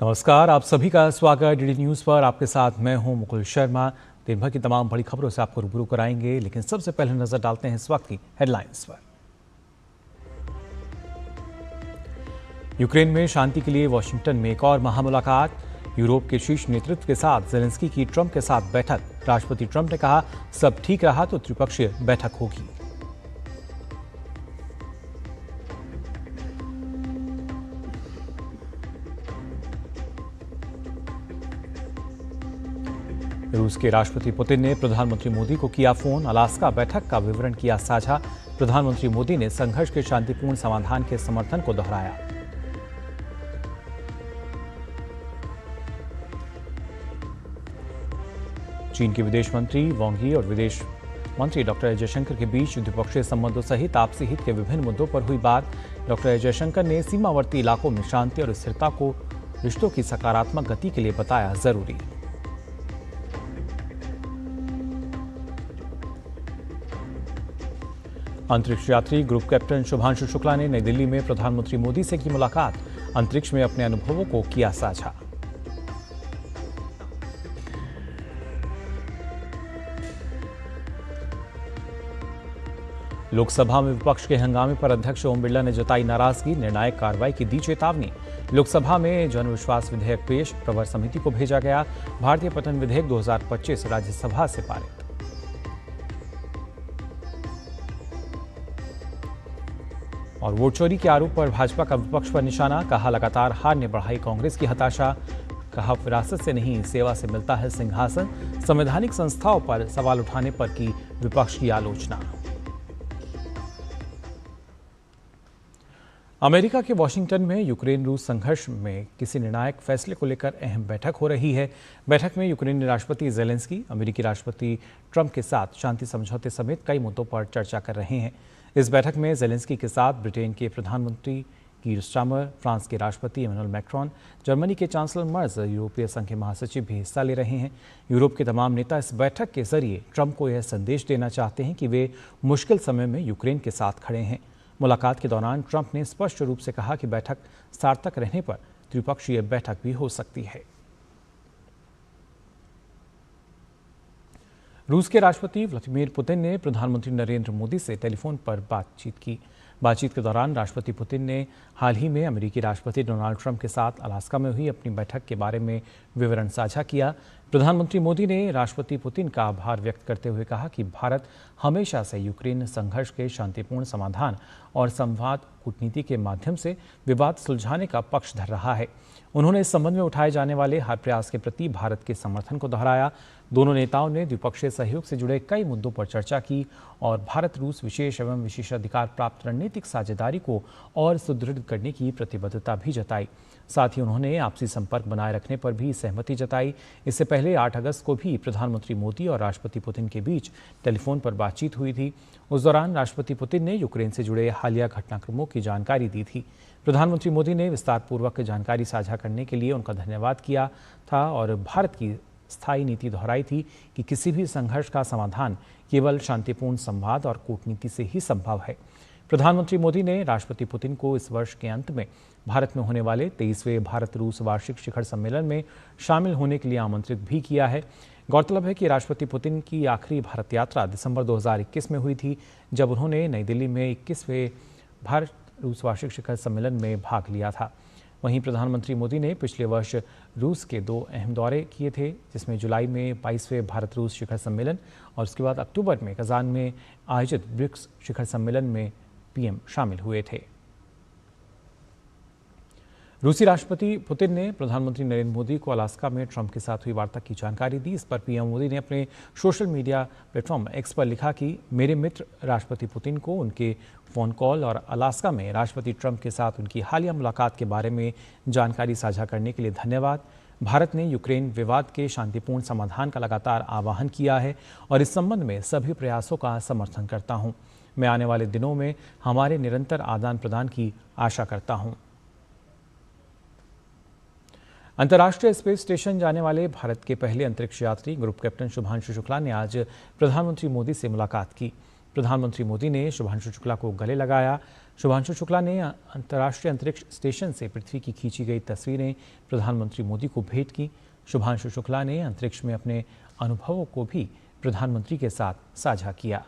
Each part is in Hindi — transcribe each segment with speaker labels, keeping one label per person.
Speaker 1: नमस्कार, आप सभी का स्वागत डीडी न्यूज़ पर। आपके साथ मैं हूं मुकुल शर्मा। दिन भर की तमाम बड़ी खबरों से आपको रूबरू कराएंगे, लेकिन सबसे पहले नजर डालते हैं इस वक्त की हेडलाइंस पर। यूक्रेन में शांति के लिए वॉशिंगटन में एक और महामुलाकात। यूरोप के शीर्ष नेतृत्व के साथ जेलेंस्की की ट्रंप के साथ बैठक। राष्ट्रपति ट्रंप ने कहा, सब ठीक रहा तो त्रिपक्षीय बैठक होगी। रूस के राष्ट्रपति पुतिन ने प्रधानमंत्री मोदी को किया फोन। अलास्का बैठक का विवरण किया साझा। प्रधानमंत्री मोदी ने संघर्ष के शांतिपूर्ण समाधान के समर्थन को दोहराया। चीन के विदेश मंत्री वांग यी और विदेश मंत्री डॉक्टर जयशंकर के बीच द्विपक्षीय संबंधों सहित आपसी हित के विभिन्न मुद्दों पर हुई बात। डॉक्टर जयशंकर ने सीमावर्ती इलाकों में शांति और स्थिरता को रिश्तों की सकारात्मक गति के लिए बताया जरूरी। अंतरिक्ष यात्री ग्रुप कैप्टन शुभांशु शुक्ला ने नई दिल्ली में प्रधानमंत्री मोदी से की मुलाकात। अंतरिक्ष में अपने अनुभवों को किया साझा। लोकसभा में विपक्ष के हंगामे पर अध्यक्ष ओम बिरला ने जताई नाराजगी। निर्णायक कार्रवाई की दी चेतावनी। लोकसभा में जनविश्वास विधेयक पेश, प्रवर समिति को भेजा गया। भारतीय पतन विधेयक 2025 राज्यसभा से पारित। और वोट चोरी के आरोप पर भाजपा का विपक्ष पर निशाना। कहा, लगातार हार ने बढ़ाई कांग्रेस की हताशा। कहा, विरासत से नहीं सेवा से मिलता है सिंहासन। संवैधानिक संस्थाओं पर सवाल उठाने पर की विपक्ष की आलोचना। अमेरिका के वॉशिंगटन में यूक्रेन रूस संघर्ष में किसी निर्णायक फैसले को लेकर अहम बैठक हो रही है। बैठक में यूक्रेनी राष्ट्रपति जेलेंस्की अमेरिकी राष्ट्रपति ट्रंप के साथ शांति समझौते समेत कई मुद्दों पर चर्चा कर रहे हैं। इस बैठक में जेलेंस्की के साथ ब्रिटेन के प्रधानमंत्री कीर स्टारमर, फ्रांस के राष्ट्रपति इमैनुअल मैक्रोन, जर्मनी के चांसलर मर्ज, यूरोपीय संघ के महासचिव भी हिस्सा ले रहे हैं। यूरोप के तमाम नेता इस बैठक के जरिए ट्रंप को यह संदेश देना चाहते हैं कि वे मुश्किल समय में यूक्रेन के साथ खड़े हैं। मुलाकात के दौरान ट्रंप ने स्पष्ट रूप से कहा कि बैठक सार्थक रहने पर त्रिपक्षीय बैठक भी हो सकती है। रूस के राष्ट्रपति व्लादिमीर पुतिन ने प्रधानमंत्री नरेंद्र मोदी से टेलीफोन पर बातचीत की। बातचीत के दौरान राष्ट्रपति पुतिन ने हाल ही में अमेरिकी राष्ट्रपति डोनाल्ड ट्रंप के साथ अलास्का में हुई अपनी बैठक के बारे में विवरण साझा किया। प्रधानमंत्री मोदी ने राष्ट्रपति पुतिन का आभार व्यक्त करते हुए कहा कि भारत हमेशा से यूक्रेन संघर्ष के शांतिपूर्ण समाधान और संवाद कूटनीति के माध्यम से विवाद सुलझाने का पक्ष धर रहा है। उन्होंने इस संबंध में उठाए जाने वाले हर प्रयास के प्रति भारत के समर्थन को दोहराया। दोनों नेताओं ने द्विपक्षीय सहयोग से जुड़े कई मुद्दों पर चर्चा की और भारत रूस विशेष एवं विशेषाधिकार प्राप्त रणनीतिक साझेदारी को और सुदृढ़ करने की प्रतिबद्धता भी जताई। साथ ही उन्होंने आपसी संपर्क बनाए रखने पर भी सहमति जताई। इससे पहले 8 अगस्त को भी प्रधानमंत्री मोदी और राष्ट्रपति पुतिन के बीच टेलीफोन पर बातचीत हुई थी। उस दौरान राष्ट्रपति पुतिन ने यूक्रेन से जुड़े हालिया घटनाक्रमों की जानकारी दी थी। प्रधानमंत्री मोदी ने विस्तारपूर्वक जानकारी साझा करने के लिए उनका धन्यवाद किया था और भारत की स्थायी नीति दोहराई थी कि किसी भी संघर्ष का समाधान केवल शांतिपूर्ण संवाद और कूटनीति से ही संभव है। प्रधानमंत्री मोदी ने राष्ट्रपति पुतिन को इस वर्ष के अंत में भारत में होने वाले 23वें भारत रूस वार्षिक शिखर सम्मेलन में शामिल होने के लिए आमंत्रित भी किया है। गौरतलब है कि राष्ट्रपति पुतिन की आखिरी भारत यात्रा दिसंबर 2021 में हुई थी, जब उन्होंने नई दिल्ली में 21वें भारत रूस वार्षिक शिखर सम्मेलन में भाग लिया था। वहीं प्रधानमंत्री मोदी ने पिछले वर्ष रूस के 2 अहम दौरे किए थे, जिसमें जुलाई में 22वें भारत रूस शिखर सम्मेलन और उसके बाद अक्टूबर में कजान में आयोजित ब्रिक्स शिखर सम्मेलन में पीएम शामिल हुए थे। रूसी राष्ट्रपति पुतिन ने प्रधानमंत्री नरेंद्र मोदी को अलास्का में ट्रंप के साथ हुई वार्ता की जानकारी दी। इस पर पीएम मोदी ने अपने सोशल मीडिया प्लेटफॉर्म एक्स पर लिखा कि मेरे मित्र राष्ट्रपति पुतिन को उनके फ़ोन कॉल और अलास्का में राष्ट्रपति ट्रंप के साथ उनकी हालिया मुलाकात के बारे में जानकारी साझा करने के लिए धन्यवाद। भारत ने यूक्रेन विवाद के शांतिपूर्ण समाधान का लगातार आह्वान किया है और इस संबंध में सभी प्रयासों का समर्थन करता हूँ। मैं आने वाले दिनों में हमारे निरंतर आदान प्रदान की आशा करता हूँ। अंतर्राष्ट्रीय स्पेस स्टेशन जाने वाले भारत के पहले अंतरिक्ष यात्री ग्रुप कैप्टन शुभांशु शुक्ला ने आज प्रधानमंत्री मोदी से मुलाकात की। प्रधानमंत्री मोदी ने शुभांशु शुक्ला को गले लगाया। शुभांशु शुक्ला ने अंतर्राष्ट्रीय अंतरिक्ष स्टेशन से पृथ्वी की खींची गई तस्वीरें प्रधानमंत्री मोदी को भेंट की। शुभांशु शुक्ला ने अंतरिक्ष में अपने अनुभवों को भी प्रधानमंत्री के साथ साझा किया।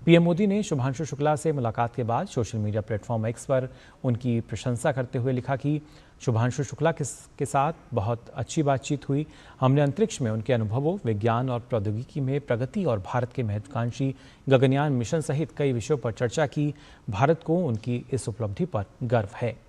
Speaker 1: पीएम मोदी ने शुभांशु शुक्ला से मुलाकात के बाद सोशल मीडिया प्लेटफॉर्म एक्स पर उनकी प्रशंसा करते हुए लिखा कि शुभांशु शुक्ला के साथ बहुत अच्छी बातचीत हुई। हमने अंतरिक्ष में उनके अनुभवों, विज्ञान और प्रौद्योगिकी में प्रगति और भारत के महत्वाकांक्षी गगनयान मिशन सहित कई विषयों पर चर्चा की। भारत को उनकी इस उपलब्धि पर गर्व है।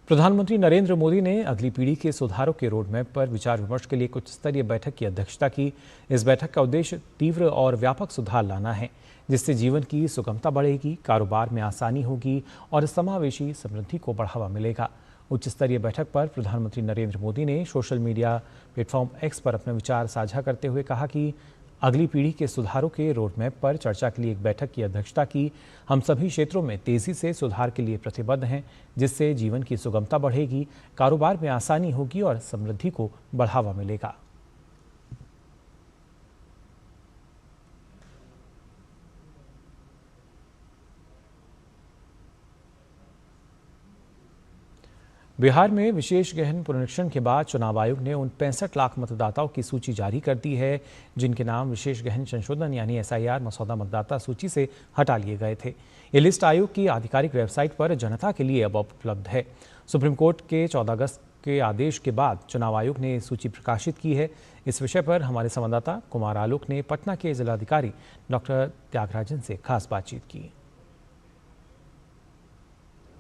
Speaker 1: प्रधानमंत्री नरेंद्र मोदी ने अगली पीढ़ी के सुधारों के रोडमैप पर विचार विमर्श के लिए उच्च स्तरीय बैठक की अध्यक्षता की। इस बैठक का उद्देश्य तीव्र और व्यापक सुधार लाना है, जिससे जीवन की सुगमता बढ़ेगी, कारोबार में आसानी होगी और समावेशी समृद्धि को बढ़ावा मिलेगा। उच्च स्तरीय बैठक पर प्रधानमंत्री नरेंद्र मोदी ने सोशल मीडिया प्लेटफॉर्म एक्स पर अपने विचार साझा करते हुए कहा कि अगली पीढ़ी के सुधारों के रोडमैप पर चर्चा के लिए एक बैठक की अध्यक्षता की। हम सभी क्षेत्रों में तेजी से सुधार के लिए प्रतिबद्ध हैं, जिससे जीवन की सुगमता बढ़ेगी, कारोबार में आसानी होगी और समृद्धि को बढ़ावा मिलेगा। बिहार में विशेष गहन पुनरीक्षण के बाद चुनाव आयोग ने उन 65 लाख मतदाताओं की सूची जारी कर दी है, जिनके नाम विशेष गहन संशोधन यानी एसआईआर मसौदा मतदाता सूची से हटा लिए गए थे। ये लिस्ट आयोग की आधिकारिक वेबसाइट पर जनता के लिए अब उपलब्ध है। सुप्रीम कोर्ट के 14 अगस्त के आदेश के बाद चुनाव आयोग ने सूची प्रकाशित की है। इस विषय पर हमारे संवाददाता कुमार आलोक ने पटना के जिलाधिकारी डॉक्टर त्यागराजन से खास बातचीत की।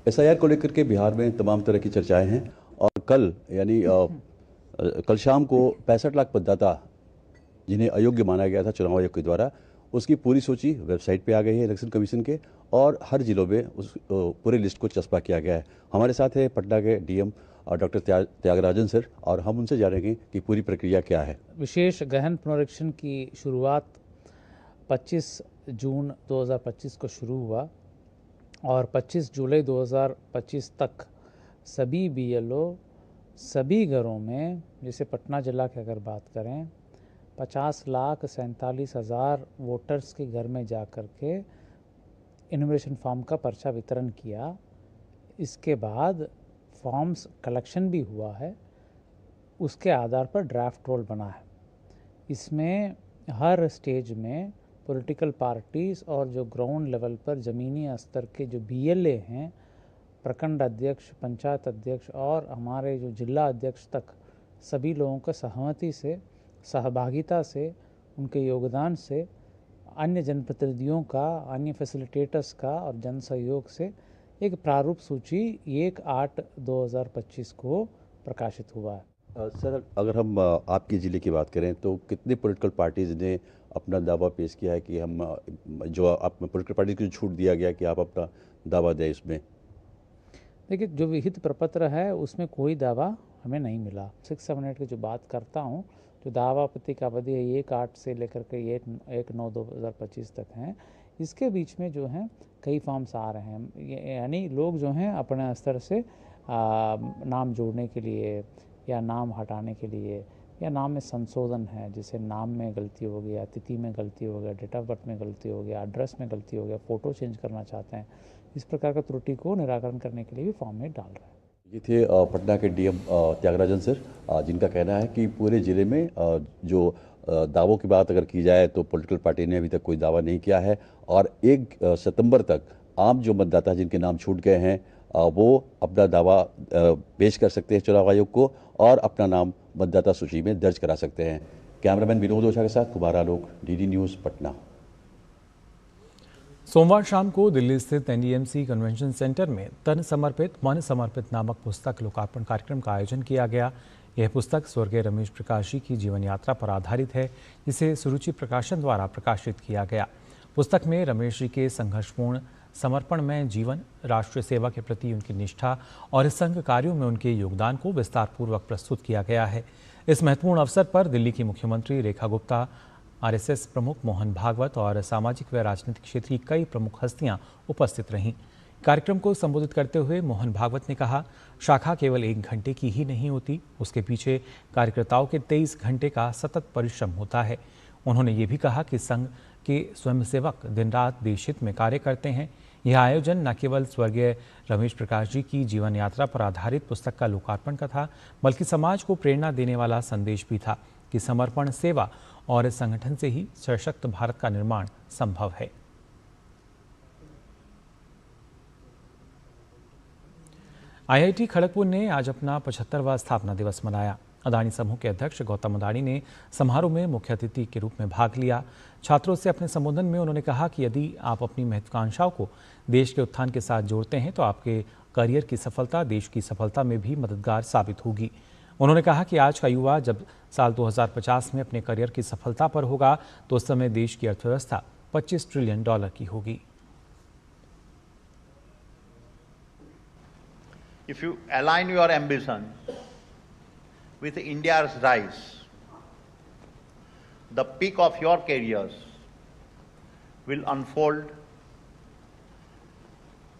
Speaker 2: एसआईआर को लेकर के बिहार में तमाम तरह की चर्चाएं हैं और कल शाम को 65 लाख मतदाता जिन्हें अयोग्य माना गया था चुनाव आयोग के द्वारा, उसकी पूरी सूची वेबसाइट पे आ गई है इलेक्शन कमीशन के, और हर जिलों में उस पूरे लिस्ट को चस्पा किया गया है। हमारे साथ है पटना के डीएम डॉक्टर त्यागराजन सर, और हम उनसे जानेंगे कि पूरी प्रक्रिया क्या है।
Speaker 3: विशेष गहन पुनरीक्षण की शुरुआत 25 जून 2025 को शुरू हुआ और 25 जुलाई 2025 तक सभी बीएलओ सभी घरों में, जैसे पटना जिला की अगर बात करें, 50,47,000 वोटर्स के घर में जा कर के इन्यूमरेशन फॉर्म का पर्चा वितरण किया। इसके बाद फॉर्म्स कलेक्शन भी हुआ है, उसके आधार पर ड्राफ्ट रोल बना है। इसमें हर स्टेज में पॉलिटिकल पार्टीज़ और जो ग्राउंड लेवल पर ज़मीनी स्तर के जो बीएलए हैं, प्रखंड अध्यक्ष, पंचायत अध्यक्ष और हमारे जो जिला अध्यक्ष तक, सभी लोगों का सहमति से, सहभागिता से, उनके योगदान से, अन्य जनप्रतिनिधियों का, अन्य फैसिलिटेटर्स का और जन सहयोग से एक प्रारूप सूची 1/8/2025 को प्रकाशित हुआ है।
Speaker 2: सर, अगर हम आपके ज़िले की बात करें तो कितने पॉलिटिकल पार्टीज़ ने अपना दावा पेश किया है कि हम जो आप पॉलिटिकल पार्टी को छूट दिया गया कि आप अपना दावा दें इसमें?
Speaker 3: देखिए, जो विहित प्रपत्र है उसमें कोई दावा हमें नहीं मिला। 678 की जो बात करता हूँ, जो दावा आपत्ति का अवधि है 1/8 से लेकर के 1/9/2025 तक हैं, इसके बीच में जो है कई फॉर्म्स आ रहे हैं। यानी लोग जो हैं अपने स्तर से नाम जोड़ने के लिए या नाम हटाने के लिए या नाम में संशोधन है, जैसे नाम में गलती हो गया, तिथि में गलती हो गया, डेट ऑफ बर्थ में गलती हो गया, एड्रेस में गलती हो गया, फ़ोटो चेंज करना चाहते हैं, इस प्रकार का त्रुटि को निराकरण करने के लिए भी फॉर्म में डाल रहे हैं।
Speaker 2: ये थे पटना के डीएम त्यागराजन सर, जिनका कहना है कि पूरे ज़िले में जो दावों की बात अगर की जाए तो पॉलिटिकल पार्टी ने अभी तक कोई दावा नहीं किया है, और 1 सितंबर तक आम जो मतदाता जिनके नाम छूट गए हैं वो अपना दावा पेश कर सकते हैं चुनाव आयोग को और अपना नाम मतदाता सूची में दर्ज करा सकते हैं। कैमरामैन विनोद ओझा के साथ कुमार आलोक, डीडी न्यूज़, पटना।
Speaker 1: सोमवार शाम को दिल्ली स्थित एनडीएमसी कन्वेंशन सेंटर में तन समर्पित मन समर्पित नामक पुस्तक लोकार्पण कार्यक्रम का आयोजन किया गया। यह पुस्तक स्वर्गीय रमेश प्रकाश जी की जीवन यात्रा पर आधारित है, जिसे सुरुचि प्रकाशन द्वारा प्रकाशित किया गया। पुस्तक में रमेश जी के संघर्षपूर्ण समर्पण में जीवन, राष्ट्रीय सेवा के प्रति उनकी निष्ठा और संघ कार्यों में उनके योगदान को विस्तारपूर्वक प्रस्तुत किया गया है। इस महत्वपूर्ण अवसर पर दिल्ली की मुख्यमंत्री रेखा गुप्ता, आरएसएस प्रमुख मोहन भागवत और सामाजिक व राजनीतिक क्षेत्र की कई प्रमुख हस्तियां उपस्थित रहीं। कार्यक्रम को संबोधित करते हुए मोहन भागवत ने कहा, शाखा केवल 1 घंटे की ही नहीं होती, उसके पीछे कार्यकर्ताओं के 23 घंटे का सतत परिश्रम होता है। उन्होंने ये भी कहा कि संघ के स्वयंसेवक दिन रात देश हित में कार्य करते हैं। यह आयोजन न केवल स्वर्गीय रमेश प्रकाश जी की जीवन यात्रा पर आधारित पुस्तक का लोकार्पण का था, बल्कि समाज को प्रेरणा देने वाला संदेश भी था कि समर्पण, सेवा और संगठन से ही सशक्त भारत का निर्माण संभव है। IIT खड़गपुर ने आज अपना 75वां स्थापना दिवस मनाया। अदानी समूह के अध्यक्ष गौतम अदानी ने समारोह में मुख्य अतिथि के रूप में भाग लिया। छात्रों से अपने संबोधन में उन्होंने कहा कि यदि आप अपनी महत्वाकांक्षाओं को देश के उत्थान के साथ जोड़ते हैं तो आपके करियर की सफलता देश की सफलता में भी मददगार साबित होगी। उन्होंने कहा कि आज का युवा जब साल 2050 में अपने करियर की सफलता पर होगा तो उस समय देश की अर्थव्यवस्था $25 ट्रिलियन की होगी।
Speaker 4: If you align your ambition with India's rise, the peak of your careers will unfold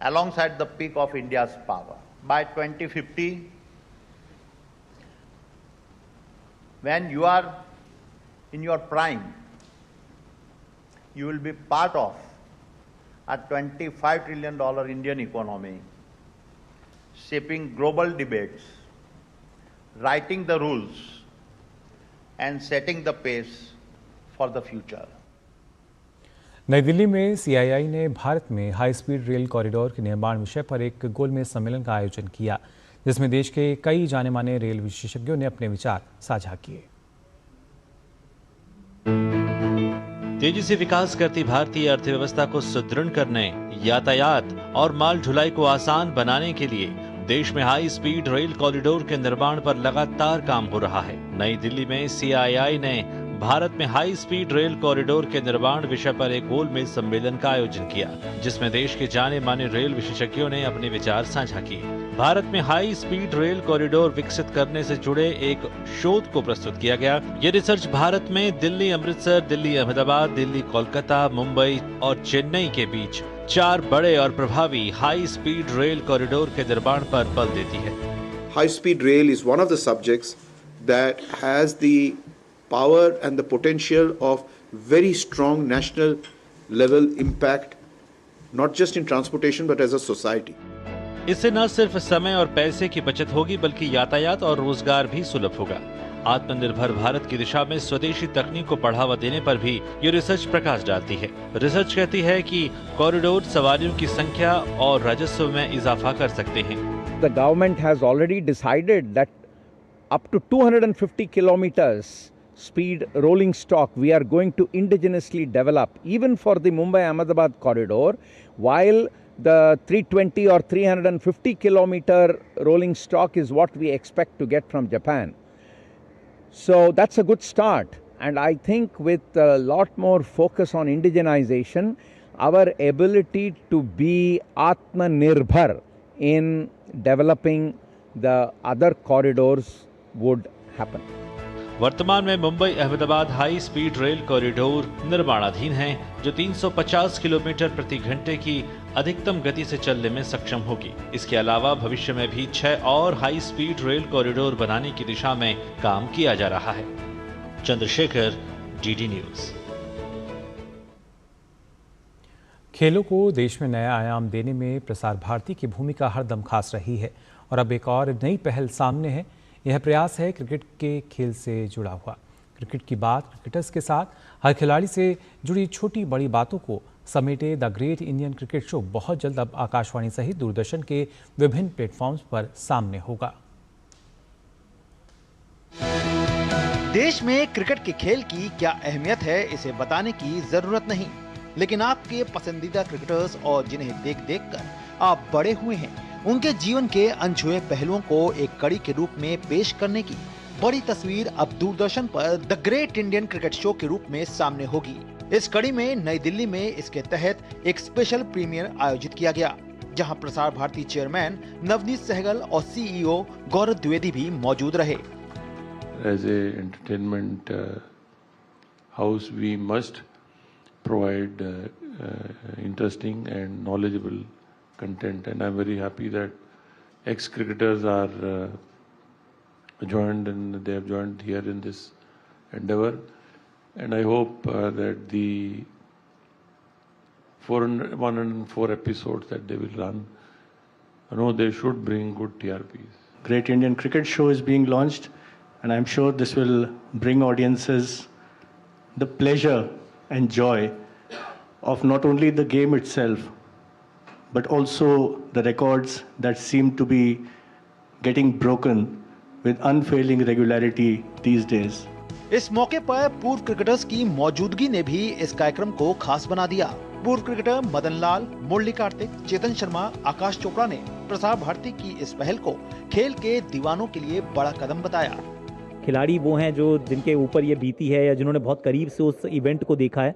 Speaker 4: alongside the peak of India's power. By 2050, when you are in your prime, you will be part of a $25 trillion Indian economy, shaping global debates, writing the rules, and setting the pace for the future.
Speaker 1: नई दिल्ली में CII ने भारत में हाई स्पीड रेल कॉरिडोर के निर्माण विषय पर एक गोलमेज सम्मेलन का आयोजन किया, जिसमें देश के कई जाने माने रेल विशेषज्ञों ने अपने विचार साझा किए।
Speaker 5: तेजी से विकास करती भारतीय अर्थव्यवस्था को सुदृढ़ करने, यातायात और माल ढुलाई को आसान बनाने के लिए देश में हाई स्पीड रेल कॉरिडोर के निर्माण पर लगातार काम हो रहा है। नई दिल्ली में CII ने भारत में हाई स्पीड रेल कॉरिडोर के निर्माण विषय पर एक गोलमेज सम्मेलन का आयोजन किया, जिसमें देश के जाने माने रेल विशेषज्ञों ने अपने विचार साझा किए। भारत में हाई स्पीड रेल कॉरिडोर विकसित करने से जुड़े एक शोध को प्रस्तुत किया गया। ये रिसर्च भारत में दिल्ली अमृतसर, दिल्ली अहमदाबाद, दिल्ली कोलकाता, मुंबई और चेन्नई के बीच 4 बड़े और प्रभावी हाई स्पीड रेल कॉरिडोर के निर्माण पर बल देती है।
Speaker 6: High speed rail is one of the subjects that has the power and the potential of very strong national level impact, not just in transportation but as a society.
Speaker 5: इससे न सिर्फ समय और पैसे की बचत होगी, बल्कि यातायात और रोजगार भी सुलभ होगा। आत्मनिर्भर भारत की दिशा में स्वदेशी तकनीक को बढ़ावा देने पर भी ये रिसर्च प्रकाश डालती है। रिसर्च कहती है कि कॉरिडोर सवारियों की संख्या और राजस्व में इजाफा कर सकते हैं।
Speaker 7: The government has already decided that up to 250 kilometers speed rolling stock we are going to indigenously develop even for the Mumbai-Ahmedabad corridor, while the 320 or 350 kilometer rolling stock is what we expect to get from Japan. So that's a good start, and I think with a lot more focus on indigenization, our ability to be Atmanirbhar in developing the other corridors would happen.
Speaker 5: वर्तमान में Mumbai Ahmedabad high speed rail corridor निर्माणाधीन है, जो 350 किलोमीटर प्रति घंटे की अधिकतम गति से चलने में सक्षम होगी। इसके अलावा भविष्य में भी 6 और हाई स्पीड रेल कॉरिडोर बनाने की दिशा में काम किया जा रहा है। Chandrashekhar, DD news.
Speaker 1: खेलों को देश में नया आयाम देने में प्रसार भारती की भूमिका हरदम खास रही है और अब एक और नई पहल सामने है। यह प्रयास है क्रिकेट के खेल से जुड़ा हुआ। क्रिकेट की बात क्रिकेटर्स के साथ हर खिलाड़ी से जुड़ी छोटी बड़ी बातों को समेटे the great Indian cricket show बहुत जल्द अब आकाशवाणी सहित दूरदर्शन के विभिन्न प्लेटफॉर्म्स पर सामने होगा।
Speaker 8: देश में क्रिकेट के खेल की क्या अहमियत है, इसे बताने की जरूरत नहीं, लेकिन आपके पसंदीदा क्रिकेटर्स और जिन्हें देख देख कर आप बड़े हुए हैं, उनके जीवन के अनछुए पहलुओं को एक कड़ी के रूप में पेश करने की बड़ी तस्वीर अब दूरदर्शन पर the great Indian cricket show के रूप में सामने होगी। इस कड़ी में नई दिल्ली में इसके तहत एक स्पेशल प्रीमियर आयोजित किया गया, जहां प्रसार भारती चेयरमैन नवनीत सहगल और CEO गौरव द्विवेदी भी मौजूद रहे।
Speaker 9: As a entertainment house, we must provide interesting and knowledgeable content, and I'm very happy that ex-cricketers are joined, and they have joined here in this endeavor. And I hope that the 104 episodes that they will run, they should bring good TRPs.
Speaker 10: Great Indian Cricket Show is being launched, and I'm sure this will bring audiences the pleasure and joy of not only the game itself, but also the records that seem to be getting broken with unfailing regularity these days.
Speaker 8: इस मौके पर पूर्व क्रिकेटर्स की मौजूदगी ने भी इस कार्यक्रम को खास बना दिया। पूर्व क्रिकेटर मदन लाल, मुरली कार्तिक, चेतन शर्मा, आकाश चोपड़ा ने प्रसार भारती की इस पहल को खेल के दीवानों के लिए बड़ा कदम बताया।
Speaker 11: खिलाड़ी वो हैं जो जिनके ऊपर ये बीती है या जिन्होंने बहुत करीब से उस इवेंट को देखा है,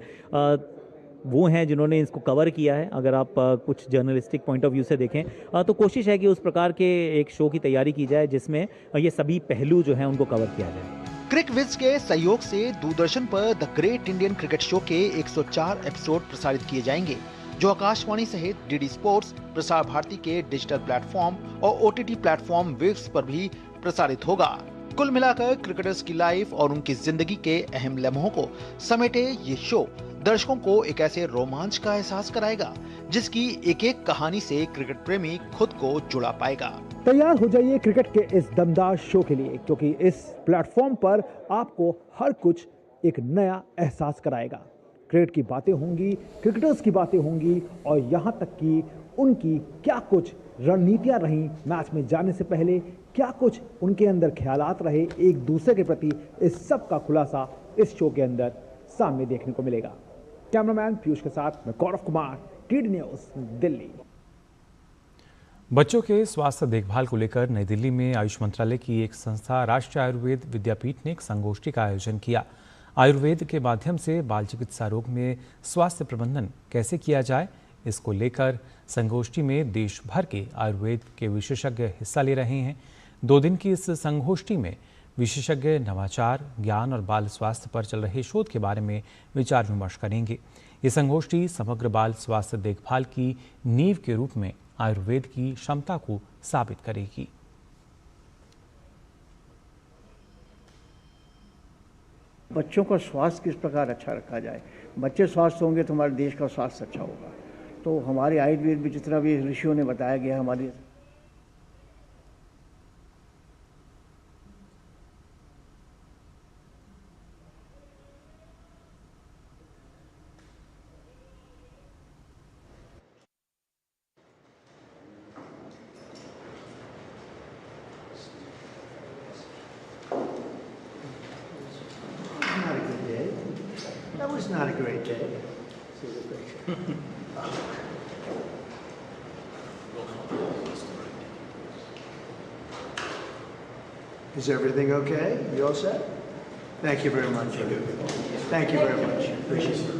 Speaker 11: वो हैं जिन्होंने इसको कवर किया है। अगर आप कुछ जर्नलिस्टिक पॉइंट ऑफ व्यू से देखें तो कोशिश है कि उस प्रकार के एक शो की तैयारी की जाए जिसमें ये सभी पहलू जो हैं उनको कवर किया जाए।
Speaker 8: क्रिकविज के सहयोग से दूरदर्शन पर the great Indian cricket show के 104 एपिसोड प्रसारित किए जाएंगे, जो आकाशवाणी सहित डीडी स्पोर्ट्स, प्रसार भारती के डिजिटल प्लेटफॉर्म और ओटीटी प्लेटफॉर्म वेव्स पर भी प्रसारित होगा। कुल मिलाकर क्रिकेटर्स की लाइफ और उनकी जिंदगी के अहम लम्हों को समेटे ये शो दर्शकों को एक ऐसे रोमांच का एहसास कराएगा जिसकी एक एक कहानी से क्रिकेट प्रेमी खुद को जुड़ा पाएगा।
Speaker 12: तैयार हो जाइए क्रिकेट के इस दमदार शो के लिए, क्योंकि इस प्लेटफॉर्म पर आपको हर कुछ एक नया एहसास कराएगा। क्रिकेट की बातें होंगी, क्रिकेटर्स की बातें होंगी और यहाँ तक कि उनकी क्या कुछ रणनीतियाँ रहीं मैच में जाने से पहले, क्या कुछ उनके अंदर ख्यालात रहे एक दूसरे के प्रति, इस सब का खुलासा इस शो के अंदर सामने देखने को मिलेगा। कैमरामैन पीयूष के साथ मैं गौरव कुमार, टीडी न्यूज़, दिल्ली।
Speaker 1: बच्चों के स्वास्थ्य देखभाल को लेकर नई दिल्ली में आयुष मंत्रालय की एक संस्था राष्ट्रीय आयुर्वेद विद्यापीठ ने एक संगोष्ठी का आयोजन किया। आयुर्वेद के माध्यम से बाल चिकित्सा रोग में स्वास्थ्य प्रबंधन कैसे किया जाए, इसको लेकर संगोष्ठी में देश भर के आयुर्वेद के विशेषज्ञ हिस्सा ले रहे हैं। 2 दिन की इस संगोष्ठी में विशेषज्ञ नवाचार, ज्ञान और बाल स्वास्थ्य पर चल रहे शोध के बारे में विचार विमर्श करेंगे। ये संगोष्ठी समग्र बाल स्वास्थ्य देखभाल की नींव के रूप में आयुर्वेद की क्षमता को साबित करेगी।
Speaker 13: बच्चों का स्वास्थ्य किस प्रकार अच्छा रखा जाए, बच्चे स्वस्थ होंगे तो हमारे देश का स्वास्थ्य अच्छा होगा। तो हमारे आयुर्वेद में जितना भी ऋषियों ने बताया गया, हमारी
Speaker 14: not a great day. Is everything okay? You all set? Thank you very much. Thank you very much. Appreciate it.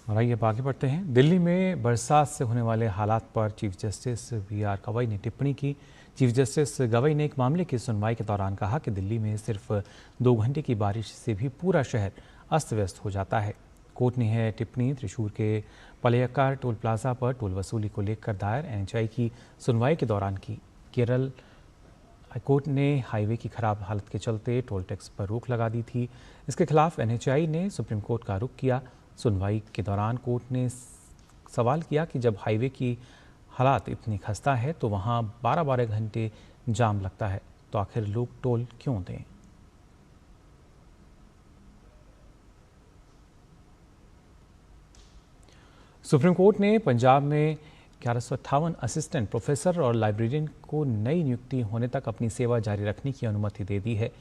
Speaker 1: और आइए आगे बढ़ते हैं। दिल्ली में बरसात से होने वाले हालात पर चीफ जस्टिस BR गवई ने टिप्पणी की। चीफ जस्टिस गवई ने एक मामले की सुनवाई के दौरान कहा कि दिल्ली में सिर्फ 2 घंटे की बारिश से भी पूरा शहर अस्त व्यस्त हो जाता है। कोर्ट ने यह टिप्पणी त्रिशूर के पलयक्कार टोल प्लाजा पर टोल वसूली को लेकर दायर NHI की सुनवाई के दौरान की। केरल हाईकोर्ट ने हाईवे की खराब हालत के चलते टोल टैक्स पर रोक लगा दी थी। इसके खिलाफ NHI ने सुप्रीम कोर्ट का रुख किया। सुनवाई के दौरान कोर्ट ने सवाल किया कि जब हाईवे की हालात इतनी खस्ता है तो वहां 12-12 घंटे जाम लगता है, तो आखिर लोग टोल क्यों दें। सुप्रीम कोर्ट ने पंजाब में 1158 असिस्टेंट प्रोफेसर और लाइब्रेरियन को नई नियुक्ति होने तक अपनी सेवा जारी रखने की अनुमति दे दी है।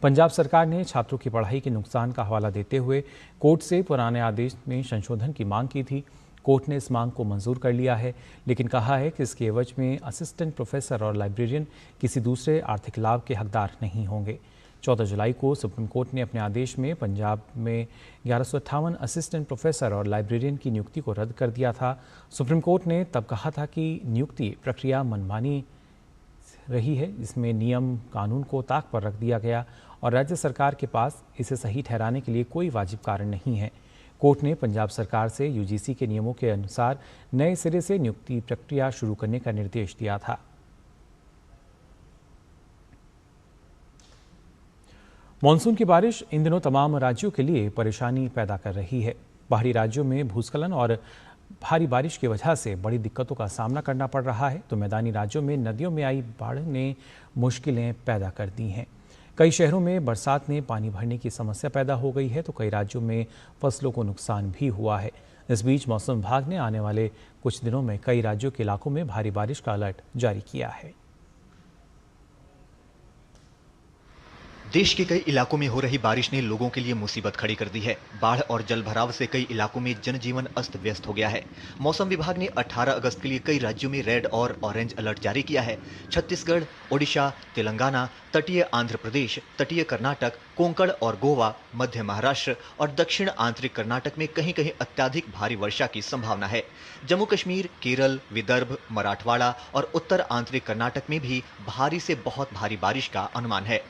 Speaker 1: पंजाब सरकार ने छात्रों की पढ़ाई के नुकसान का हवाला देते हुए कोर्ट से पुराने आदेश में संशोधन की मांग की थी। कोर्ट ने इस मांग को मंजूर कर लिया है, लेकिन कहा है कि इसके एवज में असिस्टेंट प्रोफेसर और लाइब्रेरियन किसी दूसरे आर्थिक लाभ के हकदार नहीं होंगे। 14 जुलाई को सुप्रीम कोर्ट ने अपने आदेश में पंजाब में 1158 असिस्टेंट प्रोफेसर और लाइब्रेरियन की नियुक्ति को रद्द कर दिया था। सुप्रीम कोर्ट ने तब कहा था कि नियुक्ति प्रक्रिया मनमानी रही है, जिसमें नियम कानून को ताक पर रख दिया गया और राज्य सरकार के पास इसे सही ठहराने के लिए कोई वाजिब कारण नहीं है। कोर्ट ने पंजाब सरकार से यूजीसी के नियमों के अनुसार नए सिरे से नियुक्ति प्रक्रिया शुरू करने का निर्देश दिया था। मानसून की बारिश इन दिनों तमाम राज्यों के लिए परेशानी पैदा कर रही है। बाहरी राज्यों में भूस्खलन और भारी बारिश की वजह से बड़ी दिक्कतों का सामना करना पड़ रहा है, तो मैदानी राज्यों में नदियों में आई बाढ़ ने मुश्किलें पैदा कर दी हैं। कई शहरों में बरसात ने पानी भरने की समस्या पैदा हो गई है, तो कई राज्यों में फसलों को नुकसान भी हुआ है। इस बीच मौसम विभाग ने आने वाले कुछ दिनों में कई राज्यों के इलाकों में भारी बारिश का अलर्ट जारी किया है।
Speaker 8: देश के कई इलाकों में हो रही बारिश ने लोगों के लिए मुसीबत खड़ी कर दी है। बाढ़ और जलभराव से कई इलाकों में जनजीवन अस्त व्यस्त हो गया है। मौसम विभाग ने 18 अगस्त के लिए कई राज्यों में रेड और ऑरेंज अलर्ट जारी किया है। छत्तीसगढ़, ओडिशा, तेलंगाना, तटीय आंध्र प्रदेश, तटीय कर्नाटक, कोंकण और गोवा, मध्य महाराष्ट्र और दक्षिण आंतरिक कर्नाटक में कहीं कहीं अत्याधिक भारी वर्षा की संभावना है। जम्मू कश्मीर, केरल, विदर्भ, मराठवाड़ा और उत्तर आंतरिक कर्नाटक में भी भारी से बहुत भारी बारिश का अनुमान है।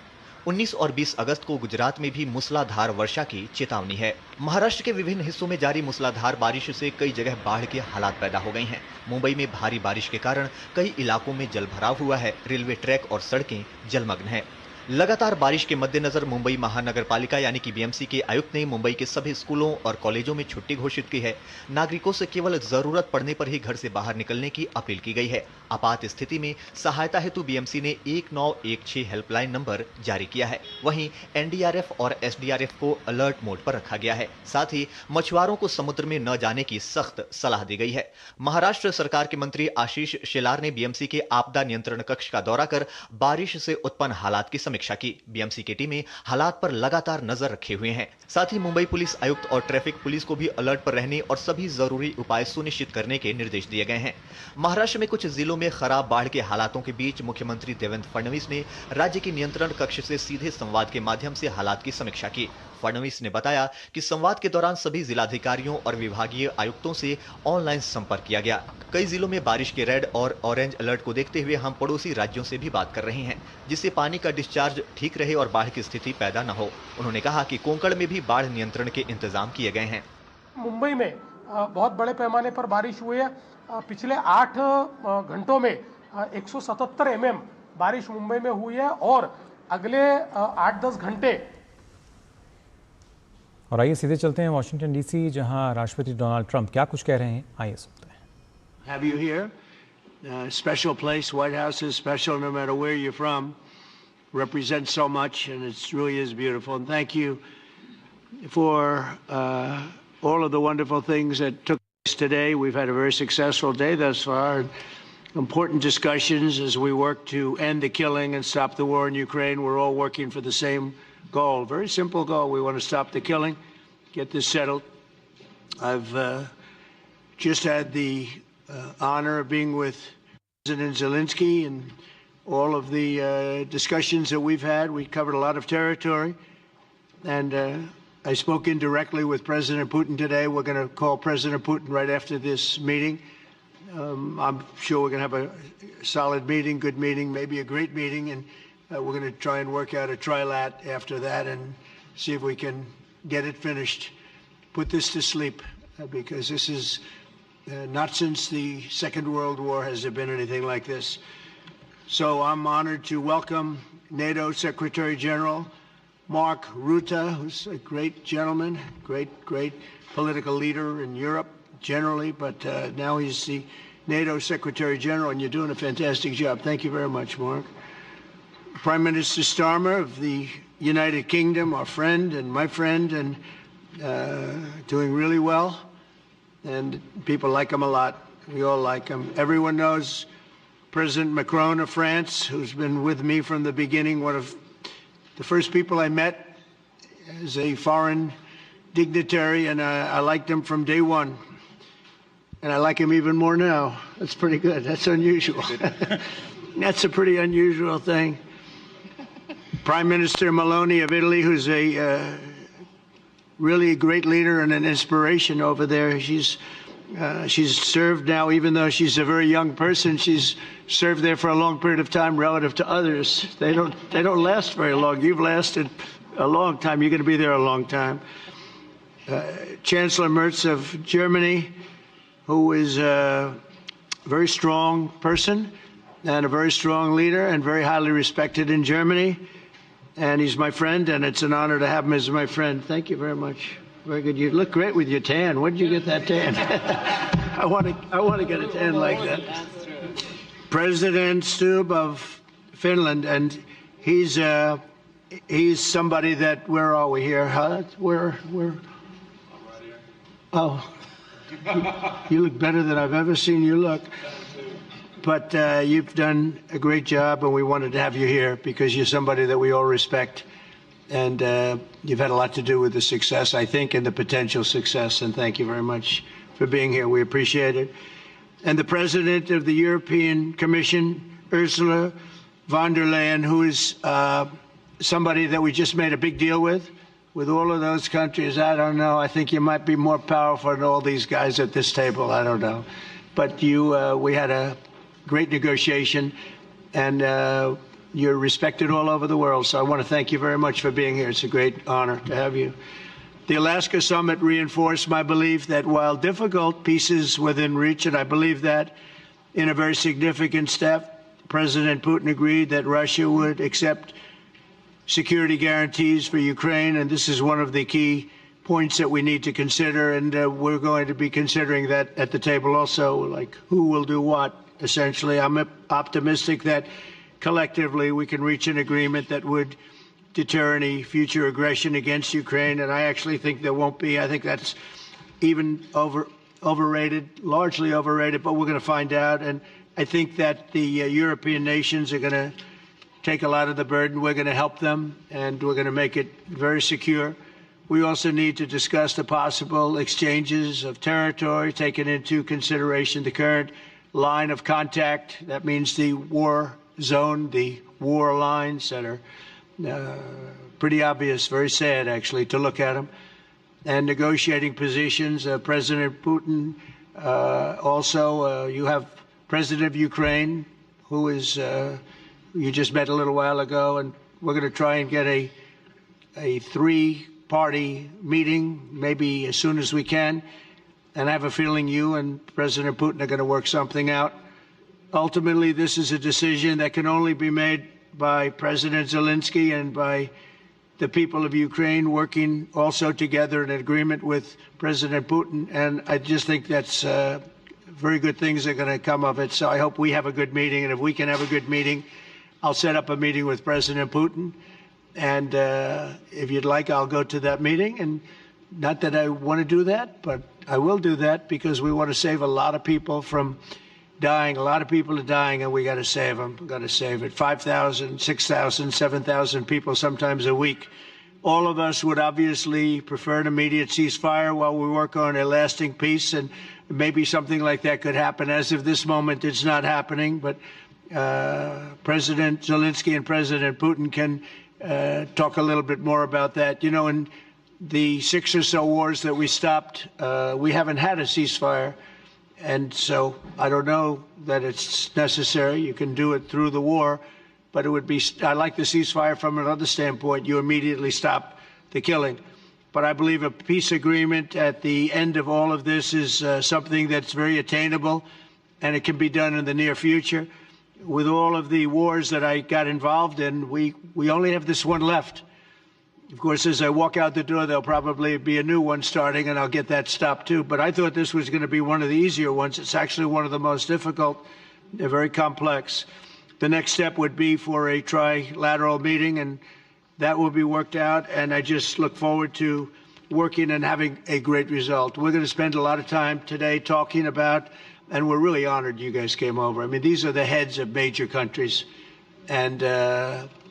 Speaker 8: 19 और 20 अगस्त को गुजरात में भी मूसलाधार वर्षा की चेतावनी है। महाराष्ट्र के विभिन्न हिस्सों में जारी मूसलाधार बारिश से कई जगह बाढ़ के हालात पैदा हो गए हैं। मुंबई में भारी बारिश के कारण कई इलाकों में जलभराव हुआ है। रेलवे ट्रैक और सड़कें जलमग्न हैं। लगातार बारिश के मद्देनजर मुंबई महानगर पालिका यानी कि बीएमसी के आयुक्त ने मुंबई के सभी स्कूलों और कॉलेजों में छुट्टी घोषित की है। नागरिकों से केवल जरूरत पड़ने पर ही घर से बाहर निकलने की अपील की गई है। आपात स्थिति में सहायता हेतु बीएमसी ने 1916 हेल्पलाइन नंबर जारी किया है। वहीं एनडीआरएफ और एसडीआरएफ को अलर्ट मोड पर रखा गया है। साथ ही मछुआरों को समुद्र में न जाने की सख्त सलाह दी गई है। महाराष्ट्र सरकार के मंत्री आशीष शेलार ने बीएमसी के आपदा नियंत्रण कक्ष का दौरा कर बारिश से उत्पन्न हालात की समीक्षा की। बीएमसी की टीमें हालात पर लगातार नजर रखे हुए हैं। साथ ही मुंबई पुलिस आयुक्त और ट्रैफिक पुलिस को भी अलर्ट पर रहने और सभी जरूरी उपाय सुनिश्चित करने के निर्देश दिए गए हैं। महाराष्ट्र में कुछ जिलों में खराब बाढ़ के हालातों के बीच मुख्यमंत्री देवेंद्र फडणवीस ने राज्य के नियंत्रण कक्ष से सीधे संवाद के माध्यम से हालात की समीक्षा की। फडणवीस ने बताया कि संवाद के दौरान सभी जिलाधिकारियों और विभागीय आयुक्तों से ऑनलाइन संपर्क किया गया। कई जिलों में बारिश के रेड और ऑरेंज अलर्ट को देखते हुए हम पड़ोसी राज्यों से भी बात कर रहे हैं, जिससे पानी का डिस्चार्ज ठीक रहे और बाढ़ की स्थिति पैदा न हो। उन्होंने कहा कि कोंकण में भी बाढ़ नियंत्रण के इंतजाम किए गए हैं।
Speaker 15: मुंबई में बहुत बड़े पैमाने पर बारिश हुई है। पिछले 8 घंटों में 177 mm बारिश मुंबई में हुई है और अगले 8-10 घंटे।
Speaker 1: और आइए सीधे चलते हैं वाशिंगटन डीसी, जहां राष्ट्रपति डोनाल्ड ट्रंप क्या कुछ कह रहे हैं, आइए सुनते हैं।
Speaker 14: Have you here? Special place. White House is special no matter where you're from. Represents so much, and it really is beautiful. And thank you for all of the wonderful things that took place today. We've had a very successful day thus far. Important discussions as we work to end the killing and stop the war in Ukraine. We're all working for the same goal, very simple goal. We want to stop the killing, get this settled. I've just had the honor of being with President Zelensky and all of the discussions that we've had. We covered a lot of territory, and I spoke indirectly with President Putin today. We're going to call President Putin right after this meeting. I'm sure we're going to have a solid meeting, good meeting, maybe a great meeting, and we're going to try and work out a trilat after that and see if we can get it finished, put this to sleep, because this is not since the Second World War has there been anything like this. So I'm honored to welcome NATO Secretary General Mark Rutte, who's a great gentleman, great political leader in Europe generally, but now he's the NATO Secretary General, and you're doing a fantastic job. Thank you very much, Mark. Prime Minister Starmer of the United Kingdom, our friend and my friend, and doing really well. And people like him a lot. We all like him. Everyone knows President Macron of France, who's been with me from the beginning. One of the first people I met as a foreign dignitary, and I liked him from day one. And I like him even more now. That's pretty good. That's unusual. That's a pretty unusual thing. Prime Minister Meloni of Italy, who's a really a great leader and an inspiration over there. She's She's served now, even though she's a very young person, she's served there for a long period of time relative to others. They don't last very long. You've lasted a long time. You're going to be there a long time. Chancellor Merz of Germany, who is a very strong person and a very strong leader and very highly respected in Germany. And he's my friend, and it's an honor to have him as my friend. Thank you very much. Very good. You look great with your tan. Where did you get that tan? I want to get a tan like that. President Stubb of Finland, and he's somebody that, where are we here? Huh? Where? Oh, you look better than I've ever seen you look. But you've done a great job, and we wanted to have you here because you're somebody that we all respect. And you've had a lot to do with the success, I think, and the potential success. And thank you very much for being here. We appreciate it. And the President of the European Commission, Ursula von der Leyen, who is somebody that we just made a big deal with all of those countries. I don't know. I think you might be more powerful than all these guys at this table. I don't know. But we had a great negotiation, and you're respected all over the world, so I want to thank you very much for being here. It's a great honor to have you. The Alaska Summit reinforced my belief that while difficult, peace is within reach, and I believe that in a very significant step, President Putin agreed that Russia would accept security guarantees for Ukraine, and this is one of the key points that we need to consider, and we're going to be considering that at the table also, like who will do what, essentially. I'm optimistic that collectively we can reach an agreement that would deter any future aggression against Ukraine, and I actually think there won't be. I think that's even overrated, largely overrated, but we're going to find out. And I think that the European nations are going to take a lot of the burden. We're going to help them, and we're going to make it very secure. We also need to discuss the possible exchanges of territory, taking into consideration the current line of contact. That means the war zone, the war lines that are pretty obvious, very sad actually to look at them, and negotiating positions. President Putin, also you have President of Ukraine, who is you just met a little while ago, and we're going to try and get a three-party meeting maybe as soon as we can, and I have a feeling you and President Putin are going to work something out. Ultimately, this is a decision that can only be made by President Zelensky and by the people of Ukraine working also together in agreement with President Putin. And I just think that's very good things are going to come of it. So I hope we have a good meeting. And if we can have a good meeting, I'll set up a meeting with President Putin. And if you'd like, I'll go to that meeting. And not that I want to do that, but I will do that because we want to save a lot of people from dying. A lot of people are dying, and we got to save them. We got to save it. 5,000, 6,000, 7,000 people sometimes a week. All of us would obviously prefer an immediate ceasefire while we work on a lasting peace, and maybe something like that could happen. As of this moment, it's not happening, but President Zelensky and President Putin can talk a little bit more about that. You know, in the 6 or so wars that we stopped, we haven't had a ceasefire. And so I don't know that it's necessary. You can do it through the war, but it would be, I like the ceasefire from another standpoint. You immediately stop the killing. But I believe a peace agreement at the end of all of this is something that's very attainable, and it can be done in the near future. With all of the wars that I got involved in, we only have this one left. Of course, as I walk out the door, there'll probably be a new one starting, and I'll get that stopped too. But I thought this was going to be one of the easier ones. It's actually one of the most difficult. They're very complex. The next step would be for a trilateral meeting, and that will be worked out. And I just look forward to working and having a great result. We're going to spend a lot of time today talking about, and we're really honored you guys came over. I mean, these are the heads of major countries and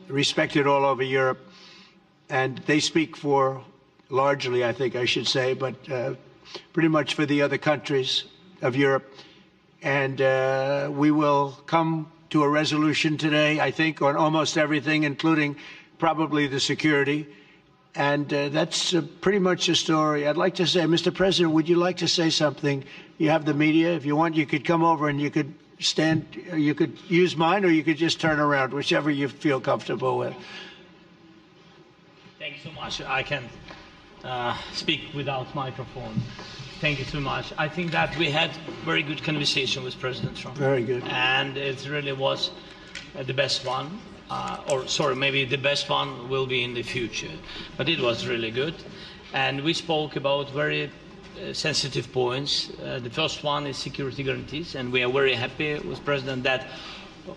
Speaker 14: respected all over Europe. And they speak for, largely, I think I should say, but pretty much for the other countries of Europe. And we will come to a resolution today, I think, on almost everything, including probably the security. And that's pretty much the story. I'd like to say, Mr. President, would you like to say something? You have the media. If you want, you could come over and you could stand, you could use mine, or you could just turn around, whichever you feel comfortable with.
Speaker 16: Thank you so much. I can speak without microphone. Thank you so much. I think that we had very good conversation with President Trump.
Speaker 14: Very good.
Speaker 16: And it really was the best one. Or sorry, maybe the best one will be in the future. But it was really good. And we spoke about very sensitive points. The first one is security guarantees. And we are very happy with President that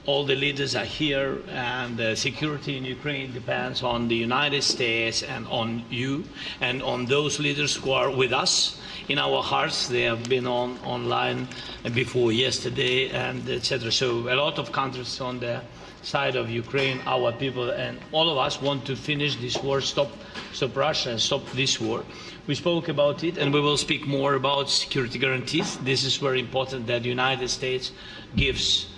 Speaker 16: all the leaders are here, and security in Ukraine depends on the United States and on you and on those leaders who are with us in our hearts. They have been online before yesterday, and etc. So a lot of countries on the side of Ukraine, our people, and all of us want to finish this war, stop Russia and stop this war. We spoke about it, and we will speak more about security guarantees. This is very important that the United States gives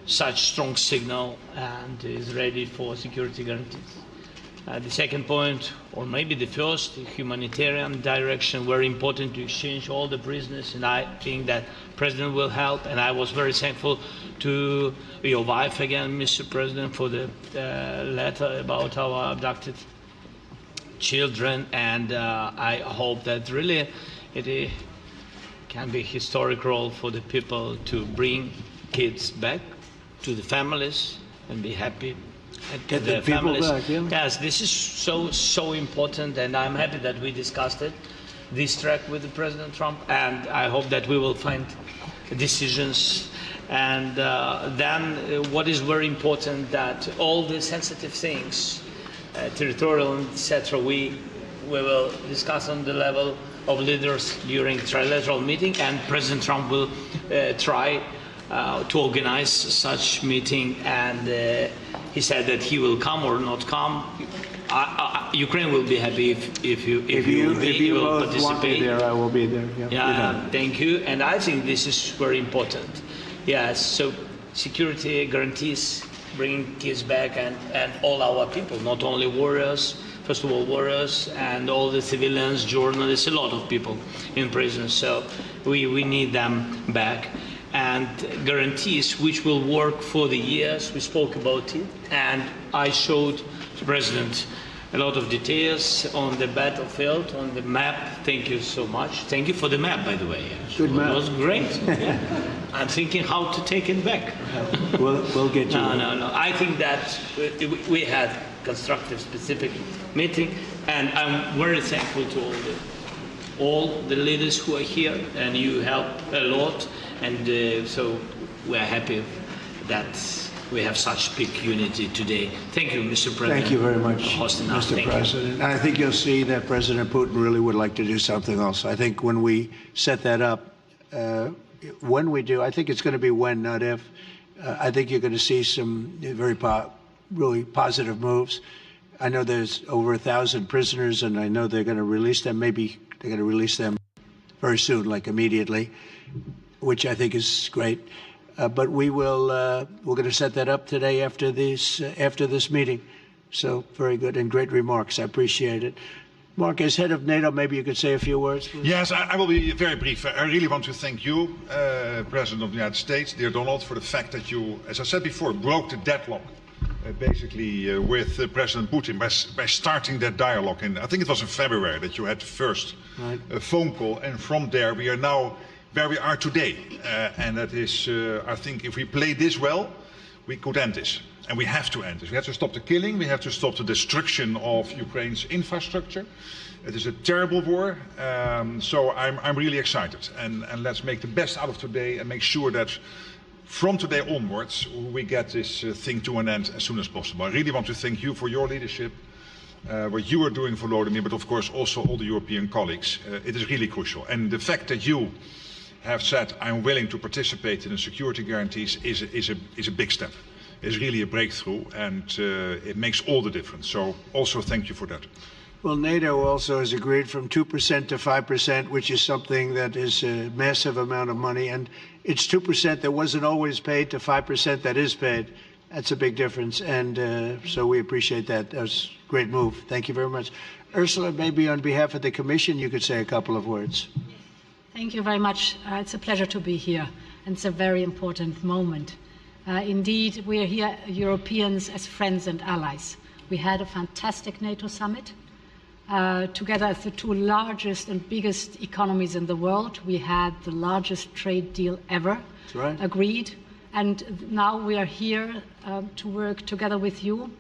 Speaker 16: such strong signal and is ready for security guarantees. The second point, or maybe the first, the humanitarian direction, very important to exchange all the prisoners, and I think that President will help. And I was very thankful to your wife again, Mr. President, for the letter about our abducted children, and I hope that really it can be a historic role for the people to bring kids back to the families and be happy.
Speaker 14: Get the people back, yeah?
Speaker 16: Yes, this is so important, and I'm happy that we discussed it, this track with the President Trump, and I hope that we will find decisions. And then what is very important, that all the sensitive things, territorial, etc., we will discuss on the level of leaders during trilateral meeting, and President Trump will try to organize such meeting, and he said that he will come or not come. Ukraine will be happy if you will
Speaker 14: both
Speaker 16: participate.
Speaker 14: want me there, I will be there.
Speaker 16: Yeah, thank you. And I think this is very important. Yes, so security guarantees, bringing kids back, and all our people, not only warriors, first of all warriors, and all the civilians, journalists, a lot of people in prison. So we need them back. And guarantees which will work for the years. We spoke about it, and I showed the President a lot of details on the battlefield, on the map. Thank you so much. Thank you for the map, by the way.
Speaker 14: Good map.
Speaker 16: It was great. Yeah. I'm thinking how to take it back.
Speaker 14: We'll get you.
Speaker 16: No. I think that we had constructive, specific meeting, and I'm very thankful to all the leaders who are here, and you help a lot. And so we are happy that we have such big unity today. Thank you, Mr. President.
Speaker 14: Thank you very much,
Speaker 16: for hosting us.
Speaker 14: Mr.
Speaker 16: Thank
Speaker 14: President.
Speaker 16: you.
Speaker 14: And I think you'll see that President Putin really would like to do something else. I think when we set that up, when we do, I think it's going to be when, not if. I think you're going to see some really positive moves. I know there's over 1,000 prisoners, and I know they're going to release them. Maybe they're going to release them very soon, like immediately, which I think is great. But we're going to set that up today after this meeting. So very good and great remarks. I appreciate it. Mark, as head of NATO, maybe you could say a few words, please.
Speaker 17: Yes, I will be very brief. I really want to thank you, President of the United States, dear Donald, for the fact that you, as I said before, broke the deadlock basically with President Putin by starting that dialogue. And I think it was in February that you had the first phone call, and from there we are now where we are today. And that is, I think, if we play this well, we could end this. And we have to end this. We have to stop the killing. We have to stop the destruction of Ukraine's infrastructure. It is a terrible war. So I'm really excited. And let's make the best out of today and make sure that from today onwards, we get this thing to an end as soon as possible. I really want to thank you for your leadership, what you are doing for Volodymyr, but of course also all the European colleagues. It is really crucial. And the fact that you have said, I'm willing to participate in the security guarantees is a big step. It's really a breakthrough, and it makes all the difference. So also thank you for that.
Speaker 14: Well, NATO also has agreed from 2% to 5%, which is something that is a massive amount of money. And it's 2% that wasn't always paid to 5% that is paid. That's a big difference. And so we appreciate that. That was a great move. Thank you very much. Ursula, maybe on behalf of the Commission, you could say a couple of words.
Speaker 18: Thank you very much. It's a pleasure to be here, and it's a very important moment. Indeed, we are here, Europeans, as friends and allies. We had a fantastic NATO summit. Together as the two largest and biggest economies in the world, we had the largest trade deal ever agreed. And now we are here to work together with you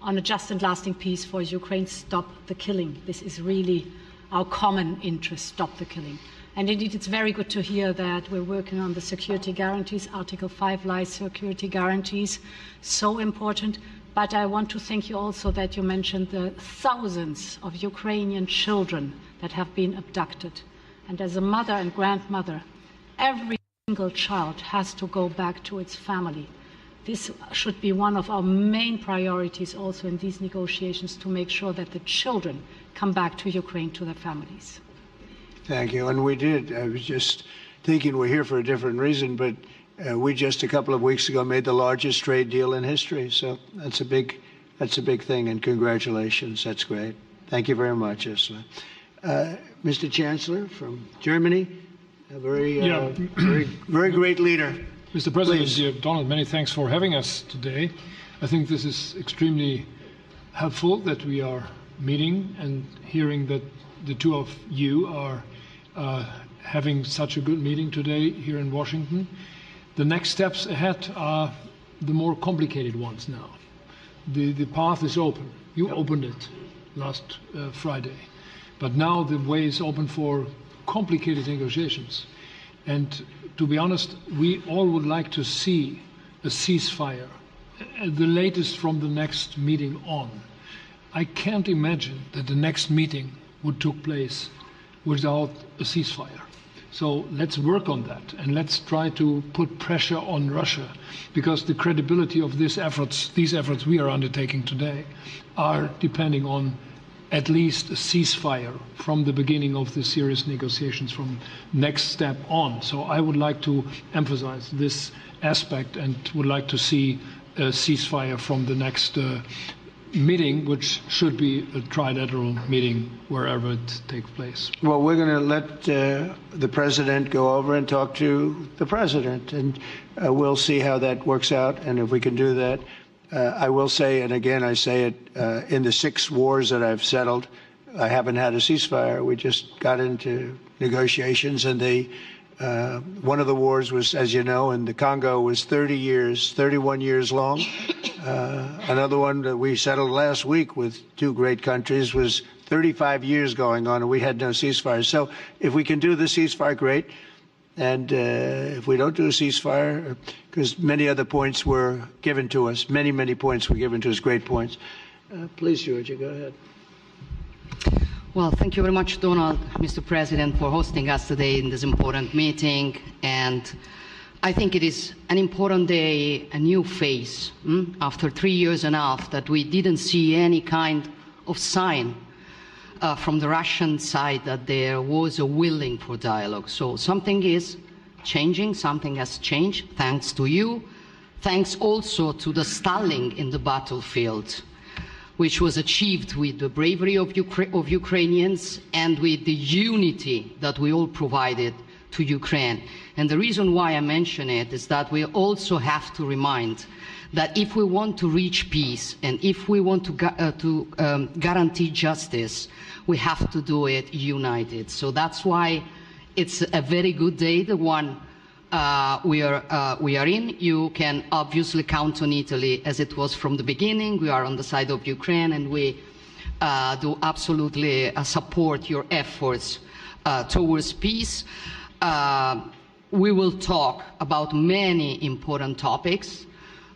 Speaker 18: on a just and lasting peace for Ukraine. Stop the killing. This is really our common interest, stop the killing. And indeed, it's very good to hear that we're working on the security guarantees, Article 5 lies security guarantees, so important. But I want to thank you also that you mentioned the thousands of Ukrainian children that have been abducted. And as a mother and grandmother, every single child has to go back to its family. This should be one of our main priorities also in these negotiations, to make sure that the children come back to Ukraine, to their families.
Speaker 14: Thank you. And we did. I was just thinking we're here for a different reason, but we just a couple of weeks ago made the largest trade deal in history. So that's a big thing, and congratulations. That's great. Thank you very much, Ursula. Mr. Chancellor from Germany, a very great leader.
Speaker 19: Mr. President, dear Donald, many thanks for having us today. I think this is extremely helpful that we are meeting and hearing that the two of you are having such a good meeting today here in Washington. The next steps ahead are the more complicated ones now. The path is open. You opened it last Friday. But now the way is open for complicated negotiations. And to be honest, we all would like to see a ceasefire, the latest from the next meeting on. I can't imagine that the next meeting would take place without a ceasefire. So let's work on that, and let's try to put pressure on Russia, because the credibility of these efforts we are undertaking today are depending on at least a ceasefire from the beginning of the serious negotiations from next step on. So I would like to emphasize this aspect and would like to see a ceasefire from the next meeting, which should be a trilateral meeting wherever it takes place.
Speaker 14: Well, we're going to let the president go over and talk to the president, and we'll see how that works out, and if we can do that. I will say, and again I say it, in the 6 wars that I've settled, I haven't had a ceasefire. We just got into negotiations, and one of the wars was, as you know, in the Congo was 31 years long. Another one that we settled last week with 2 great countries was 35 years going on, and we had no ceasefire. So if we can do the ceasefire, great. And if we don't do a ceasefire, because many other points were given to us, many points were given to us, great points. Please, Georgia, go ahead.
Speaker 20: Well, thank you very much, Donald, Mr. President, for hosting us today in this important meeting. And I think it is an important day, a new phase, after 3 years and a half that we didn't see any kind of sign from the Russian side that there was a willing for dialogue. So something is changing, something has changed, thanks to you. Thanks also to the stalling in the battlefield, which was achieved with the bravery of Ukrainians and with the unity that we all provided to Ukraine. And the reason why I mention it is that we also have to remind that if we want to reach peace and if we want to guarantee justice, we have to do it united. So that's why it's a very good day, the one we are in. You can obviously count on Italy as it was from the beginning. We are on the side of Ukraine, and we do absolutely support your efforts towards peace. We will talk about many important topics.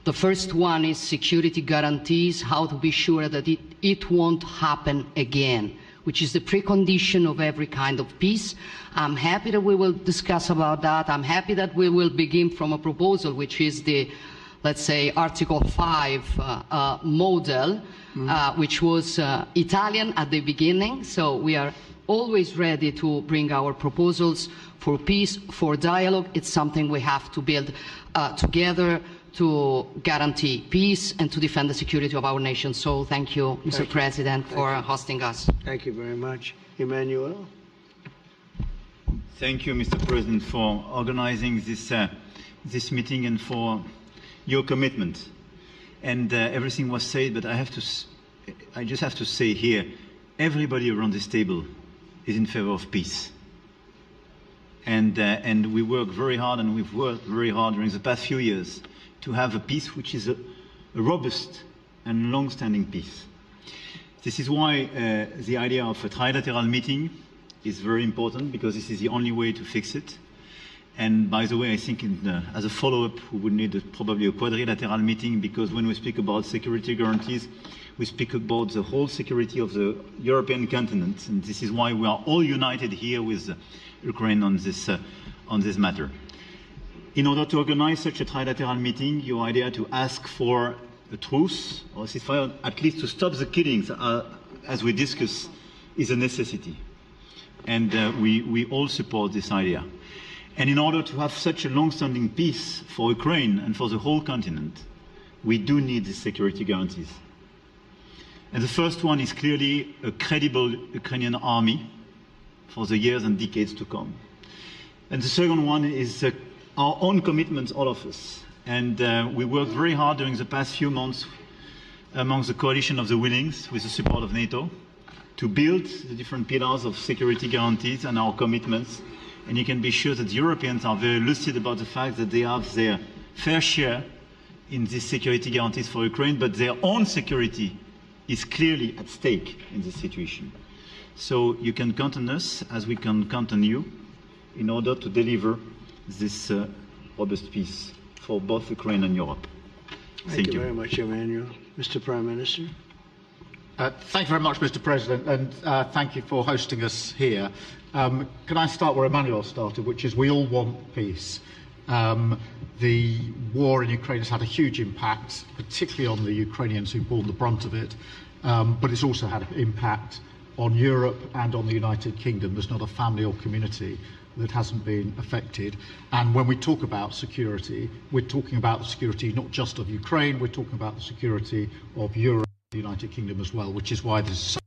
Speaker 20: The first one is security guarantees, how to be sure that it won't happen again, which is the precondition of every kind of peace. I'm happy that we will discuss about that. I'm happy that we will begin from a proposal, which is the, let's say, Article 5 model, which was Italian at the beginning. So we are always ready to bring our proposals for peace, for dialogue. It's something we have to build together to guarantee peace and to defend the security of our nation. So thank you, Mr. President, for hosting us.
Speaker 14: Thank you very much. Emmanuel?
Speaker 21: Thank you, Mr. President, for organizing this meeting and for your commitment. And everything was said, but I just have to say here, everybody around this table is in favor of peace. And we work very hard, and we've worked very hard during the past few years to have a peace which is a robust and long-standing peace. This is why the idea of a trilateral meeting is very important, because this is the only way to fix it. And by the way, I think as a follow-up, we would need probably a quadrilateral meeting, because when we speak about security guarantees, we speak about the whole security of the European continent. And this is why we are all united here with Ukraine on this matter. In order to organize such a trilateral meeting, your idea to ask for a truce or ceasefire, at least to stop the killings, as we discussed, is a necessity. And we all support this idea. And in order to have such a long-standing peace for Ukraine and for the whole continent, we do need these security guarantees. And the first one is clearly a credible Ukrainian army for the years and decades to come. And the second one is our own commitment, all of us. And we worked very hard during the past few months amongst the coalition of the willings, with the support of NATO, to build the different pillars of security guarantees and our commitments. And you can be sure that the Europeans are very lucid about the fact that they have their fair share in these security guarantees for Ukraine, but their own security is clearly at stake in this situation. So you can count on us, as we can count on you, in order to deliver this robust peace for both Ukraine and Europe.
Speaker 14: Thank you very much, Emmanuel. Mr. Prime Minister?
Speaker 22: Thank you very much, Mr. President, and thank you for hosting us here. Can I start where Emmanuel started, which is we all want peace. The war in Ukraine has had a huge impact, particularly on the Ukrainians who've borne the brunt of it, but it's also had an impact on Europe and on the United Kingdom. There's not a family or community that hasn't been affected. And when we talk about security, we're talking about the security not just of Ukraine, we're talking about the security of Europe and the United Kingdom as well, which is why this is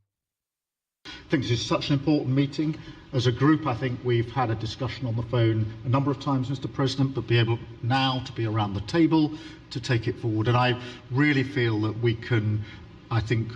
Speaker 22: I think this is such an important meeting. As a group, I think we've had a discussion on the phone a number of times, Mr. President, but be able now to be around the table to take it forward. And I really feel that we can, I think,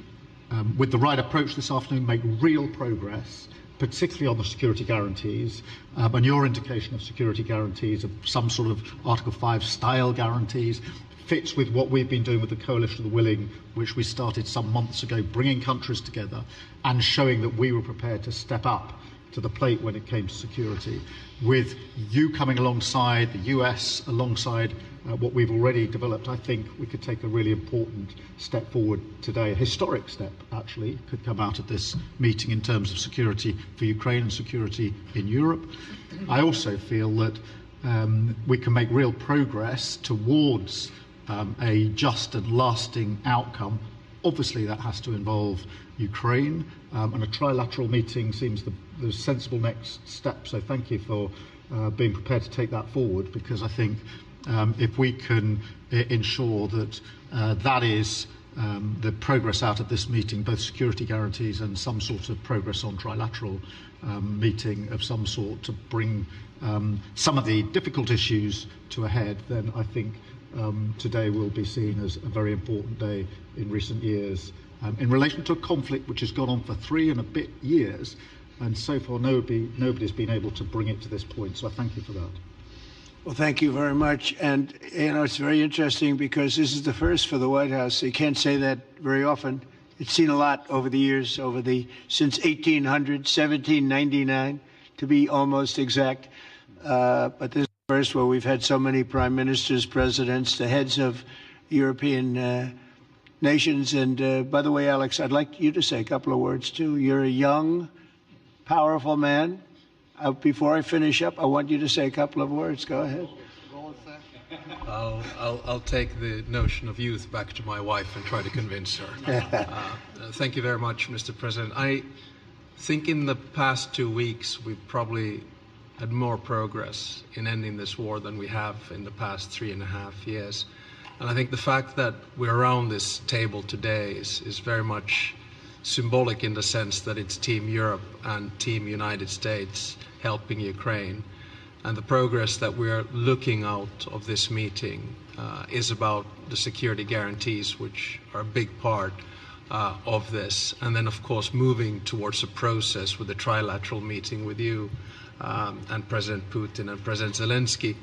Speaker 22: with the right approach this afternoon, make real progress, particularly on the security guarantees, and your indication of security guarantees, of some sort of Article 5 style guarantees, fits with what we've been doing with the Coalition of the Willing, which we started some months ago, bringing countries together and showing that we were prepared to step up to the plate when it came to security. With you coming alongside, the US alongside what we've already developed, I think we could take a really important step forward today. A historic step, actually, could come out of this meeting in terms of security for Ukraine and security in Europe. I also feel that we can make real progress towards a just and lasting outcome. Obviously, that has to involve Ukraine, and a trilateral meeting seems the sensible next step. So thank you for being prepared to take that forward, because I think if we can ensure that that is the progress out of this meeting, both security guarantees and some sort of progress on trilateral meeting of some sort to bring some of the difficult issues to a head, then I think today will be seen as a very important day in recent years in relation to a conflict which has gone on for 3 and a bit years, and so far nobody's been able to bring it to this point. So I thank you for that.
Speaker 14: Well, thank you very much. And, you know, it's very interesting because this is the first for the White House. You can't say that very often. It's seen a lot over the years, since 1800, 1799, to be almost exact. But this is the first where we've had so many prime ministers, presidents, the heads of European nations. And by the way, Alex, I'd like you to say a couple of words, too. You're a young, powerful man. Before I finish up, I want you to say a couple of words. Go ahead.
Speaker 23: I'll take the notion of youth back to my wife and try to convince her. Thank you very much, Mr. President. I think in the past 2 weeks, we've probably had more progress in ending this war than we have in the past 3.5 years. And I think the fact that we're around this table today is very much symbolic in the sense that it's Team Europe and Team United States helping Ukraine. And the progress that we're looking out of this meeting is about the security guarantees, which are a big part of this. And then, of course, moving towards a process with a trilateral meeting with you and President Putin and President Zelensky.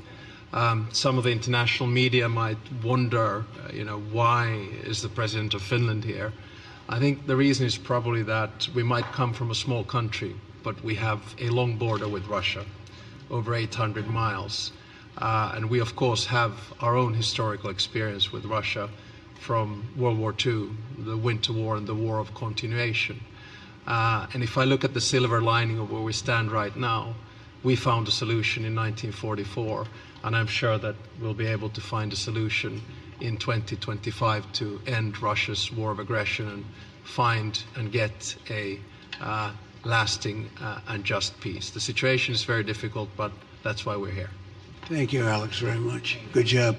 Speaker 23: Some of the international media might wonder, why is the President of Finland here? I think the reason is probably that we might come from a small country, but we have a long border with Russia, over 800 miles. And we, of course, have our own historical experience with Russia from World War II, the Winter War and the War of Continuation. And if I look at the silver lining of where we stand right now, we found a solution in 1944, and I'm sure that we'll be able to find a solution in 2025 to end Russia's war of aggression and find and get a lasting and just peace. The situation is very difficult, but that's why we're here.
Speaker 14: Thank you, Alex, very much. Good job.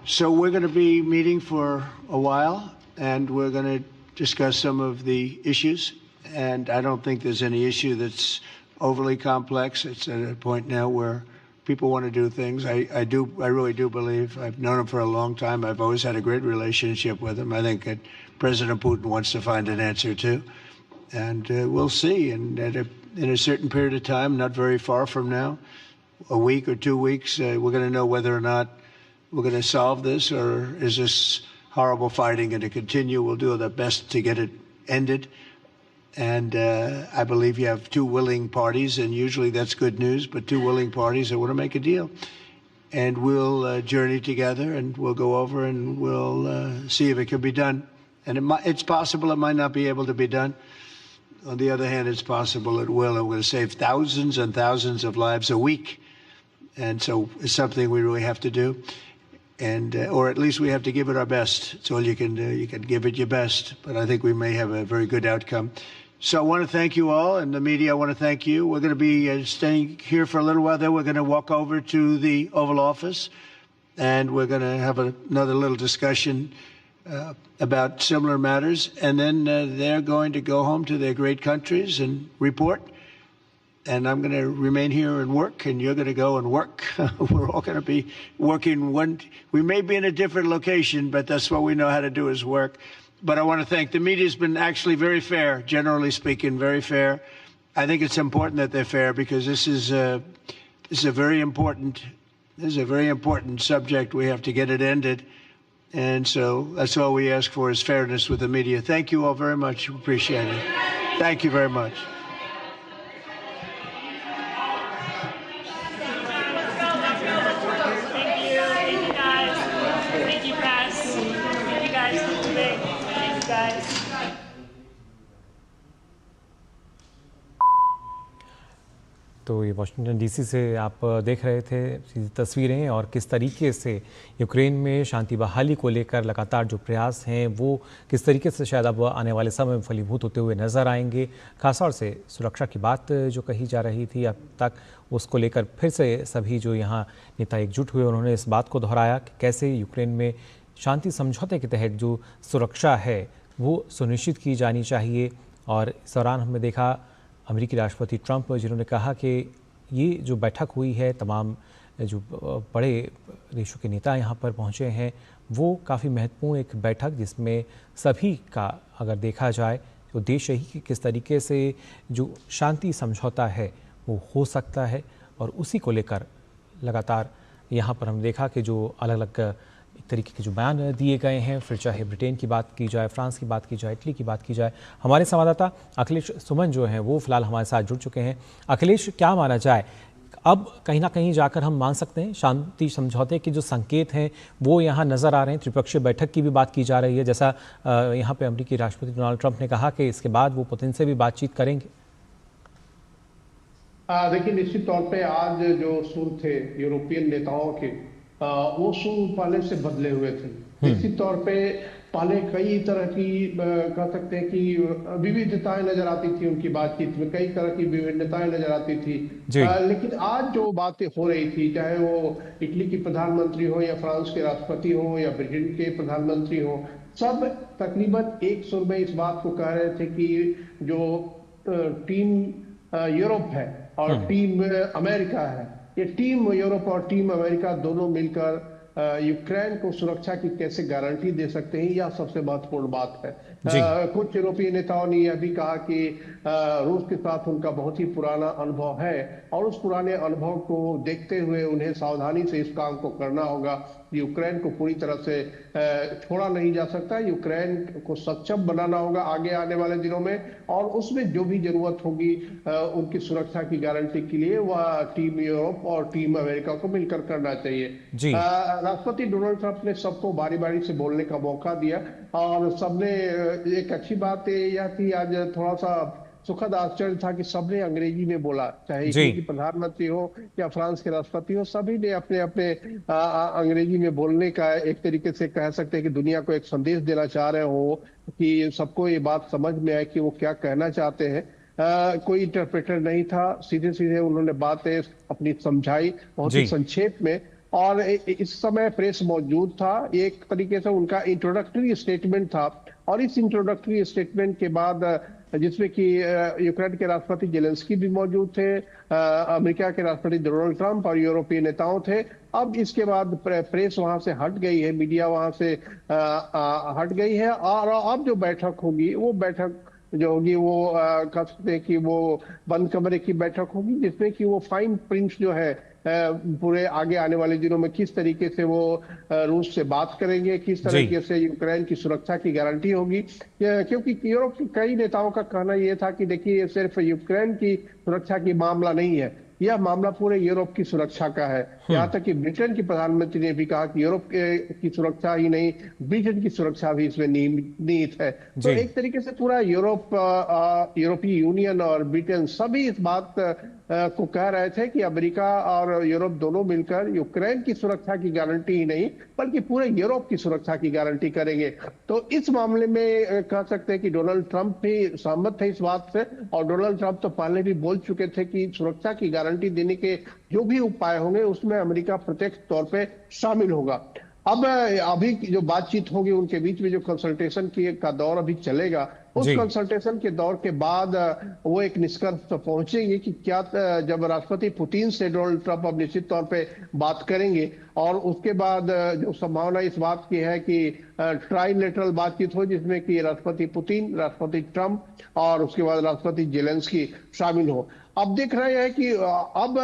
Speaker 14: So we're going to be meeting for a while, and we're going to discuss some of the issues. And I don't think there's any issue that's overly complex. It's at a point now where people want to do things. I really do believe. I've known him for a long time. I've always had a great relationship with him. I think that President Putin wants to find an answer too. And we'll see. And in a certain period of time, not very far from now, a week or 2 weeks, we're going to know whether or not we're going to solve this, or is this horrible fighting going to continue? We'll do our best to get it ended. And I believe you have two willing parties, and usually that's good news, but two willing parties that want to make a deal. And we'll journey together, and we'll go over, and we'll see if it can be done. And it's possible it might not be able to be done. On the other hand, it's possible it will, and we're going to save thousands and thousands of lives a week. And so it's something we really have to do. And or at least we have to give it our best. It's all you can do. You can give it your best. But I think we may have a very good outcome. So I want to thank you all, and the media, I want to thank you. We're going to be staying here for a little while. Then we're going to walk over to the Oval Office, and we're going to have another little discussion about similar matters. And then they're going to go home to their great countries and report. And I'm going to remain here and work, and you're going to go and work. We're all going to be working. We may be in a different location, but that's what we know how to do is work. But I want to thank the media. Has been actually very fair, generally speaking, very fair. I think it's important that they're fair because this is a very important subject. We have to get it ended, and so that's all we ask for is fairness with the media. Thank you all very much. Appreciate it. Thank you very much.
Speaker 1: तो ये वाशिंगटन डीसी से आप देख रहे थे सीधी तस्वीरें और किस तरीके से यूक्रेन में शांति बहाली को लेकर लगातार जो प्रयास हैं वो किस तरीके से शायद अब आने वाले समय में फलीभूत होते हुए नज़र आएंगे। खासतौर से सुरक्षा की बात जो कही जा रही थी अब तक, उसको लेकर फिर से सभी जो यहाँ नेता एकजुट हुए उन्होंने इस बात को दोहराया कि कैसे यूक्रेन में शांति समझौते के तहत जो सुरक्षा है वो सुनिश्चित की जानी चाहिए। और इस दौरान हमने देखा अमेरिकी राष्ट्रपति ट्रंप जिन्होंने कहा कि ये जो बैठक हुई है, तमाम जो बड़े देशों के नेता यहाँ पर पहुँचे हैं, वो काफ़ी महत्वपूर्ण एक बैठक जिसमें सभी का अगर देखा जाए तो उद्देश्य ही कि किस तरीके से जो शांति समझौता है वो हो सकता है। और उसी को लेकर लगातार यहाँ पर हम देखा कि जो अलग अलग एक तरीके के जो बयान दिए गए हैं, फिर चाहे ब्रिटेन की बात की जाए, फ्रांस की बात की जाए, इटली की बात की जाए। हमारे संवाददाता अखिलेश सुमन जो हैं वो फिलहाल हमारे साथ जुड़ चुके हैं। अखिलेश, क्या माना जाए, अब कहीं ना कहीं जाकर हम मान सकते हैं शांति समझौते के जो संकेत हैं वो यहाँ नज़र आ रहे हैं? त्रिपक्षीय बैठक की भी बात की जा रही है, जैसा यहाँ पे अमेरिकी राष्ट्रपति डोनाल्ड ट्रंप ने कहा कि इसके बाद वो पुतिन से भी बातचीत करेंगे।
Speaker 2: देखिए, निश्चित तौर पे आज जो सुर थे यूरोपियन नेताओं के वो शुरू पहले से बदले हुए थे। निश्चित तौर पे पहले कई तरह की कह सकते हैं कि विविधताएं नजर आती थी उनकी बातचीत में, कई तरह की विभिन्नताएं नजर आती थी। लेकिन आज जो बातें हो रही थी, चाहे वो इटली की प्रधानमंत्री हो या फ्रांस के राष्ट्रपति हो या ब्रिटेन के प्रधानमंत्री हो, सब तकरीबन एक सुर में इस बात को कह रहे थे कि जो टीम यूरोप है और टीम अमेरिका है, ये टीम यूरोप और टीम अमेरिका दोनों मिलकर यूक्रेन को सुरक्षा की कैसे गारंटी दे सकते हैं, यह सबसे महत्वपूर्ण बात है। कुछ यूरोपीय नेताओं ने यह भी कहा कि रूस के साथ उनका बहुत ही पुराना अनुभव है और उस पुराने अनुभव को देखते हुए उन्हें सावधानी से इस काम को करना होगा। यूक्रेन को पूरी तरह से छोड़ा नहीं जा सकता, यूक्रेन को सक्षम बनाना होगा आगे आने वाले दिनों में, और उसमें जो भी जरूरत होगी उनकी सुरक्षा की गारंटी के लिए वह टीम यूरोप और टीम अमेरिका को मिलकर करना चाहिए। राष्ट्रपति डोनाल्ड ट्रंप ने सबको बारी बारी से बोलने का मौका दिया और सबने, एक अच्छी बात यह थी आज थोड़ा सा सुखद आश्चर्य था कि सबने अंग्रेजी में बोला, चाहे इटली की प्रधानमंत्री हो या फ्रांस के राष्ट्रपति हो, सभी ने अपने अपने अंग्रेजी में बोलने का एक तरीके से कह सकते हैं कि दुनिया को एक संदेश देना चाह रहे हो कि सबको ये बात समझ में आए कि वो क्या कहना चाहते हैं। कोई इंटरप्रेटर नहीं था, सीधे सीधे उन्होंने बातें अपनी समझाई बहुत ही संक्षेप में, और इस समय प्रेस मौजूद था। एक तरीके से उनका इंट्रोडक्टरी स्टेटमेंट था और इस इंट्रोडक्टरी स्टेटमेंट के बाद जिसमें कि यूक्रेन के राष्ट्रपति जेलेंस्की भी मौजूद थे, अमेरिका के राष्ट्रपति डोनाल्ड ट्रंप और यूरोपीय नेताओं थे। अब इसके बाद प्रेस वहां से हट गई है, मीडिया वहां से हट गई है और अब जो बैठक होगी वो बैठक जो होगी वो कह सकते हैं कि वो बंद कमरे की बैठक होगी, जिसमें कि वो फाइन प्रिंट जो है पूरे आगे आने वाले दिनों में किस तरीके से वो रूस से बात करेंगे, किस तरीके से यूक्रेन की सुरक्षा की गारंटी होगी। क्योंकि यूरोप के कई नेताओं का कहना यह था कि देखिए ये सिर्फ यूक्रेन की सुरक्षा की मामला नहीं है, यह मामला पूरे यूरोप की सुरक्षा का है। यहाँ तक कि ब्रिटेन की प्रधानमंत्री ने भी कहा कि यूरोप की सुरक्षा ही नहीं, ब्रिटेन की सुरक्षा भी इसमें निहित है। तो एक तरीके से पूरा यूरोपीय यूनियन और ब्रिटेन सभी इस बात को कह रहे थे कि अमेरिका और यूरोप दोनों मिलकर यूक्रेन की सुरक्षा की गारंटी ही नहीं बल्कि पूरे यूरोप की सुरक्षा की गारंटी करेंगे। तो इस मामले में कह सकते हैं कि डोनाल्ड ट्रंप भी सहमत थे इस बात से, और डोनाल्ड ट्रंप तो पहले भी बोल चुके थे कि सुरक्षा की गारंटी देने के जो भी उपाय होंगे उसमें अमेरिका प्रत्यक्ष तौर पे शामिल होगा। अब अभी जो बातचीत होगी उनके बीच में जो कंसल्टेशन का दौर अभी चलेगा, उस कंसल्टेशन के दौर के बाद वो एक निष्कर्ष पर पहुंचेंगे कि क्या, जब राष्ट्रपति पुतिन से डोनाल्ड ट्रंप अब निश्चित तौर पे बात करेंगे और उसके बाद जो संभावना इस बात की है कि ट्राइलेटरल बातचीत हो जिसमें कि राष्ट्रपति पुतिन, राष्ट्रपति ट्रंप और उसके बाद राष्ट्रपति जेलेंस्की शामिल हो। अब देख रहे हैं कि अब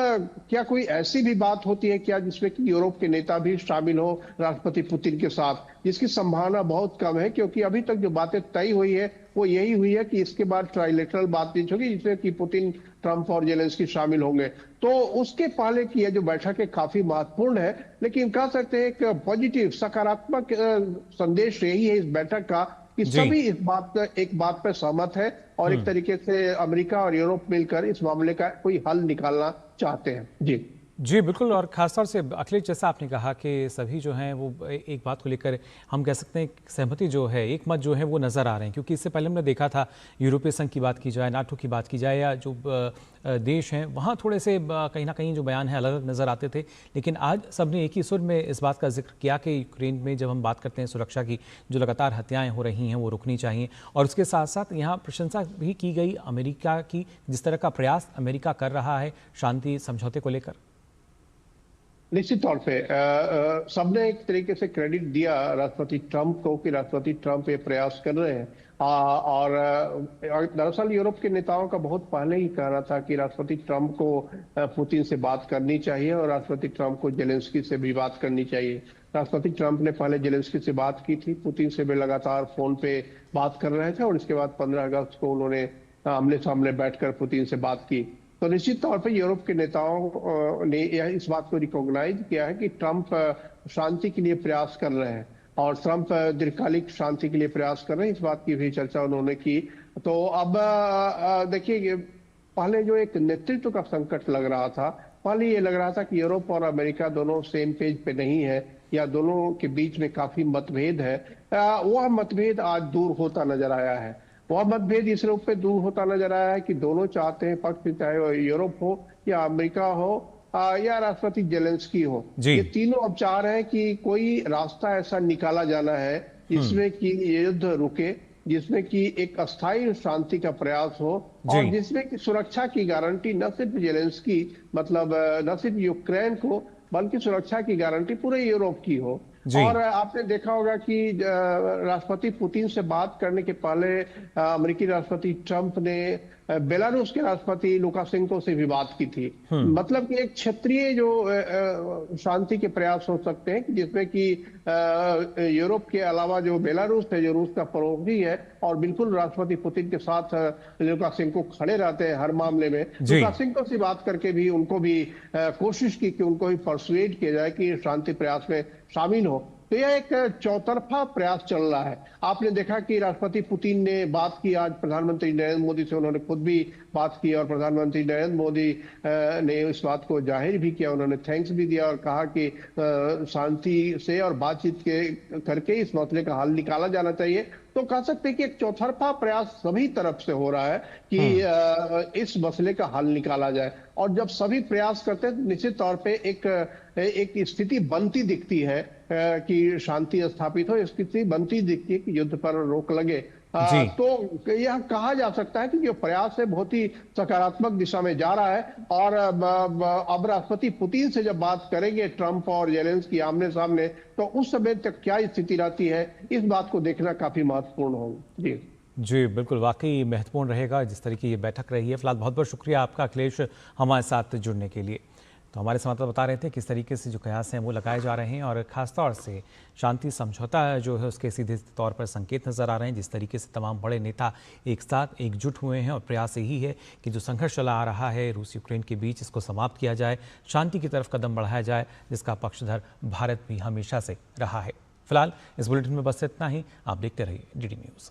Speaker 2: क्या कोई ऐसी भी बात होती है क्या जिसमें कि यूरोप के नेता भी शामिल हो राष्ट्रपति पुतिन के साथ, जिसकी संभावना बहुत कम है, क्योंकि अभी तक जो बातें तय हुई है वो यही हुई है कि इसके बाद ट्राइलेटरल बातचीत होगी जिसमें कि पुतिन, ट्रंप और जेलेंस्की शामिल होंगे। तो उसके पहले की जो बैठक है काफी महत्वपूर्ण है, लेकिन कह सकते हैं एक पॉजिटिव सकारात्मक संदेश यही है इस बैठक का कि सभी एक बात पर सहमत है और एक तरीके से अमेरिका और यूरोप मिलकर इस मामले का कोई हल निकालना चाहते हैं।
Speaker 1: जी बिल्कुल, और खासतौर से अखिलेश जैसा आपने कहा कि सभी जो हैं वो एक बात को लेकर हम कह सकते हैं सहमति जो है, एक मत जो है वो नज़र आ रहे हैं, क्योंकि इससे पहले हमने देखा था यूरोपीय संघ की बात की जाए, नाटो की बात की जाए या जो देश हैं वहाँ थोड़े से कहीं ना कहीं जो बयान है अलग अलग नज़र आते थे, लेकिन आज सबने एक ही सुर में इस बात का जिक्र किया कि यूक्रेन में जब हम बात करते हैं सुरक्षा की, जो लगातार हत्याएँ हो रही हैं वो रुकनी चाहिए, और उसके साथ साथ यहाँ प्रशंसा भी की गई अमेरिका की, जिस तरह का प्रयास अमेरिका कर रहा है शांति समझौते को लेकर।
Speaker 2: निश्चित तौर पे सबने एक तरीके से क्रेडिट दिया राष्ट्रपति ट्रंप को कि राष्ट्रपति ट्रंप ये प्रयास कर रहे हैं, और दरअसल यूरोप के नेताओं का बहुत पहले ही कहना था कि राष्ट्रपति ट्रंप को पुतिन से बात करनी चाहिए और राष्ट्रपति ट्रंप को जेलेंस्की से भी बात करनी चाहिए। राष्ट्रपति ट्रंप ने पहले जेलेंस्की से बात की थी, पुतिन से भी लगातार फोन पे बात कर रहे थे और इसके बाद 15 अगस्त को उन्होंने आमने सामने बैठकर पुतिन से बात की। तो निश्चित तौर पर यूरोप के नेताओं ने इस बात को रिकॉग्नाइज किया है कि ट्रंप शांति के लिए प्रयास कर रहे हैं और ट्रंप दीर्घकालिक शांति के लिए प्रयास कर रहे हैं, इस बात की भी चर्चा उन्होंने की। तो अब देखिए, पहले जो एक नेतृत्व का संकट लग रहा था मान ली ये लग रहा था कि यूरोप और अमेरिका दोनों सेम पेज पे नहीं है या दोनों के बीच में काफी मतभेद है, वह मतभेद आज दूर होता नजर आया है। वह मतभेद इस रूप में दूर होता नजर आया है कि दोनों चाहते हैं, पक्ष चाहे वो यूरोप हो या अमेरिका हो या राष्ट्रपति जेलेंस्की हो, ये तीनों अब चाह रहे हैं कि कोई रास्ता ऐसा निकाला जाना है जिसमें कि ये युद्ध रुके, जिसमें कि एक अस्थायी शांति का प्रयास हो और जिसमें कि सुरक्षा की गारंटी न सिर्फ जेलेंस्की मतलब न सिर्फ यूक्रेन को बल्कि सुरक्षा की गारंटी पूरे यूरोप की हो। और आपने देखा होगा कि राष्ट्रपति पुतिन से बात करने के पहले अमेरिकी राष्ट्रपति ट्रंप ने बेलारूस के राष्ट्रपति लुकाशेंको से भी बात की थी। मतलब कि एक क्षेत्रीय जो शांति के प्रयास हो सकते हैं जिसमें कि यूरोप के अलावा जो बेलारूस है, जो रूस का पड़ोसी है और बिल्कुल राष्ट्रपति पुतिन के साथ लुकाशेंको खड़े रहते हैं हर मामले में। लुकाशेंको से बात करके भी उनको भी कोशिश की कि उनको भी परसुएड किया जाए कि शांति प्रयास में शामिल हो। तो यह एक चौतरफा प्रयास चल रहा है। आपने देखा कि राष्ट्रपति पुतिन ने बात की, आज प्रधानमंत्री नरेंद्र मोदी से उन्होंने खुद भी बात की और प्रधानमंत्री नरेंद्र मोदी ने इस बात को जाहिर भी किया, उन्होंने थैंक्स भी दिया और कहा कि शांति से और बातचीत करके इस मसले का हल निकाला जाना चाहिए। तो कह सकते हैं कि एक चौतरफा प्रयास सभी तरफ से हो रहा है कि इस मसले का हल निकाला जाए और जब सभी प्रयास करते हैं तो निश्चित तौर पे एक स्थिति बनती दिखती है कि शांति स्थापित हो, स्थिति बनती दिखती है कि युद्ध पर रोक लगे। तो यह कहा जा सकता है कि जो प्रयास है बहुत ही सकारात्मक दिशा में जा रहा है और अब राष्ट्रपति पुतिन से जब बात करेंगे ट्रंप और जेलेंस्की आमने सामने तो उस समय तक क्या स्थिति रहती है, इस बात को देखना काफी महत्वपूर्ण होगा।
Speaker 1: जी बिल्कुल, वाकई महत्वपूर्ण रहेगा जिस तरीके ये बैठक रही है। फिलहाल बहुत बहुत शुक्रिया आपका अखिलेश हमारे साथ जुड़ने के लिए। तो हमारे संवाददाता बता रहे थे किस तरीके से जो कयास हैं वो लगाए जा रहे हैं और खासतौर से शांति समझौता जो है उसके सीधे तौर पर संकेत नजर आ रहे हैं। जिस तरीके से तमाम बड़े नेता एक साथ एकजुट हुए हैं और प्रयास यही है कि जो संघर्ष चला आ रहा है रूस यूक्रेन के बीच इसको समाप्त किया जाए, शांति की तरफ कदम बढ़ाया जाए जिसका पक्षधर भारत भी हमेशा से रहा है। फिलहाल इस बुलेटिन में बस इतना ही। आप देखते रहिए DD न्यूज़।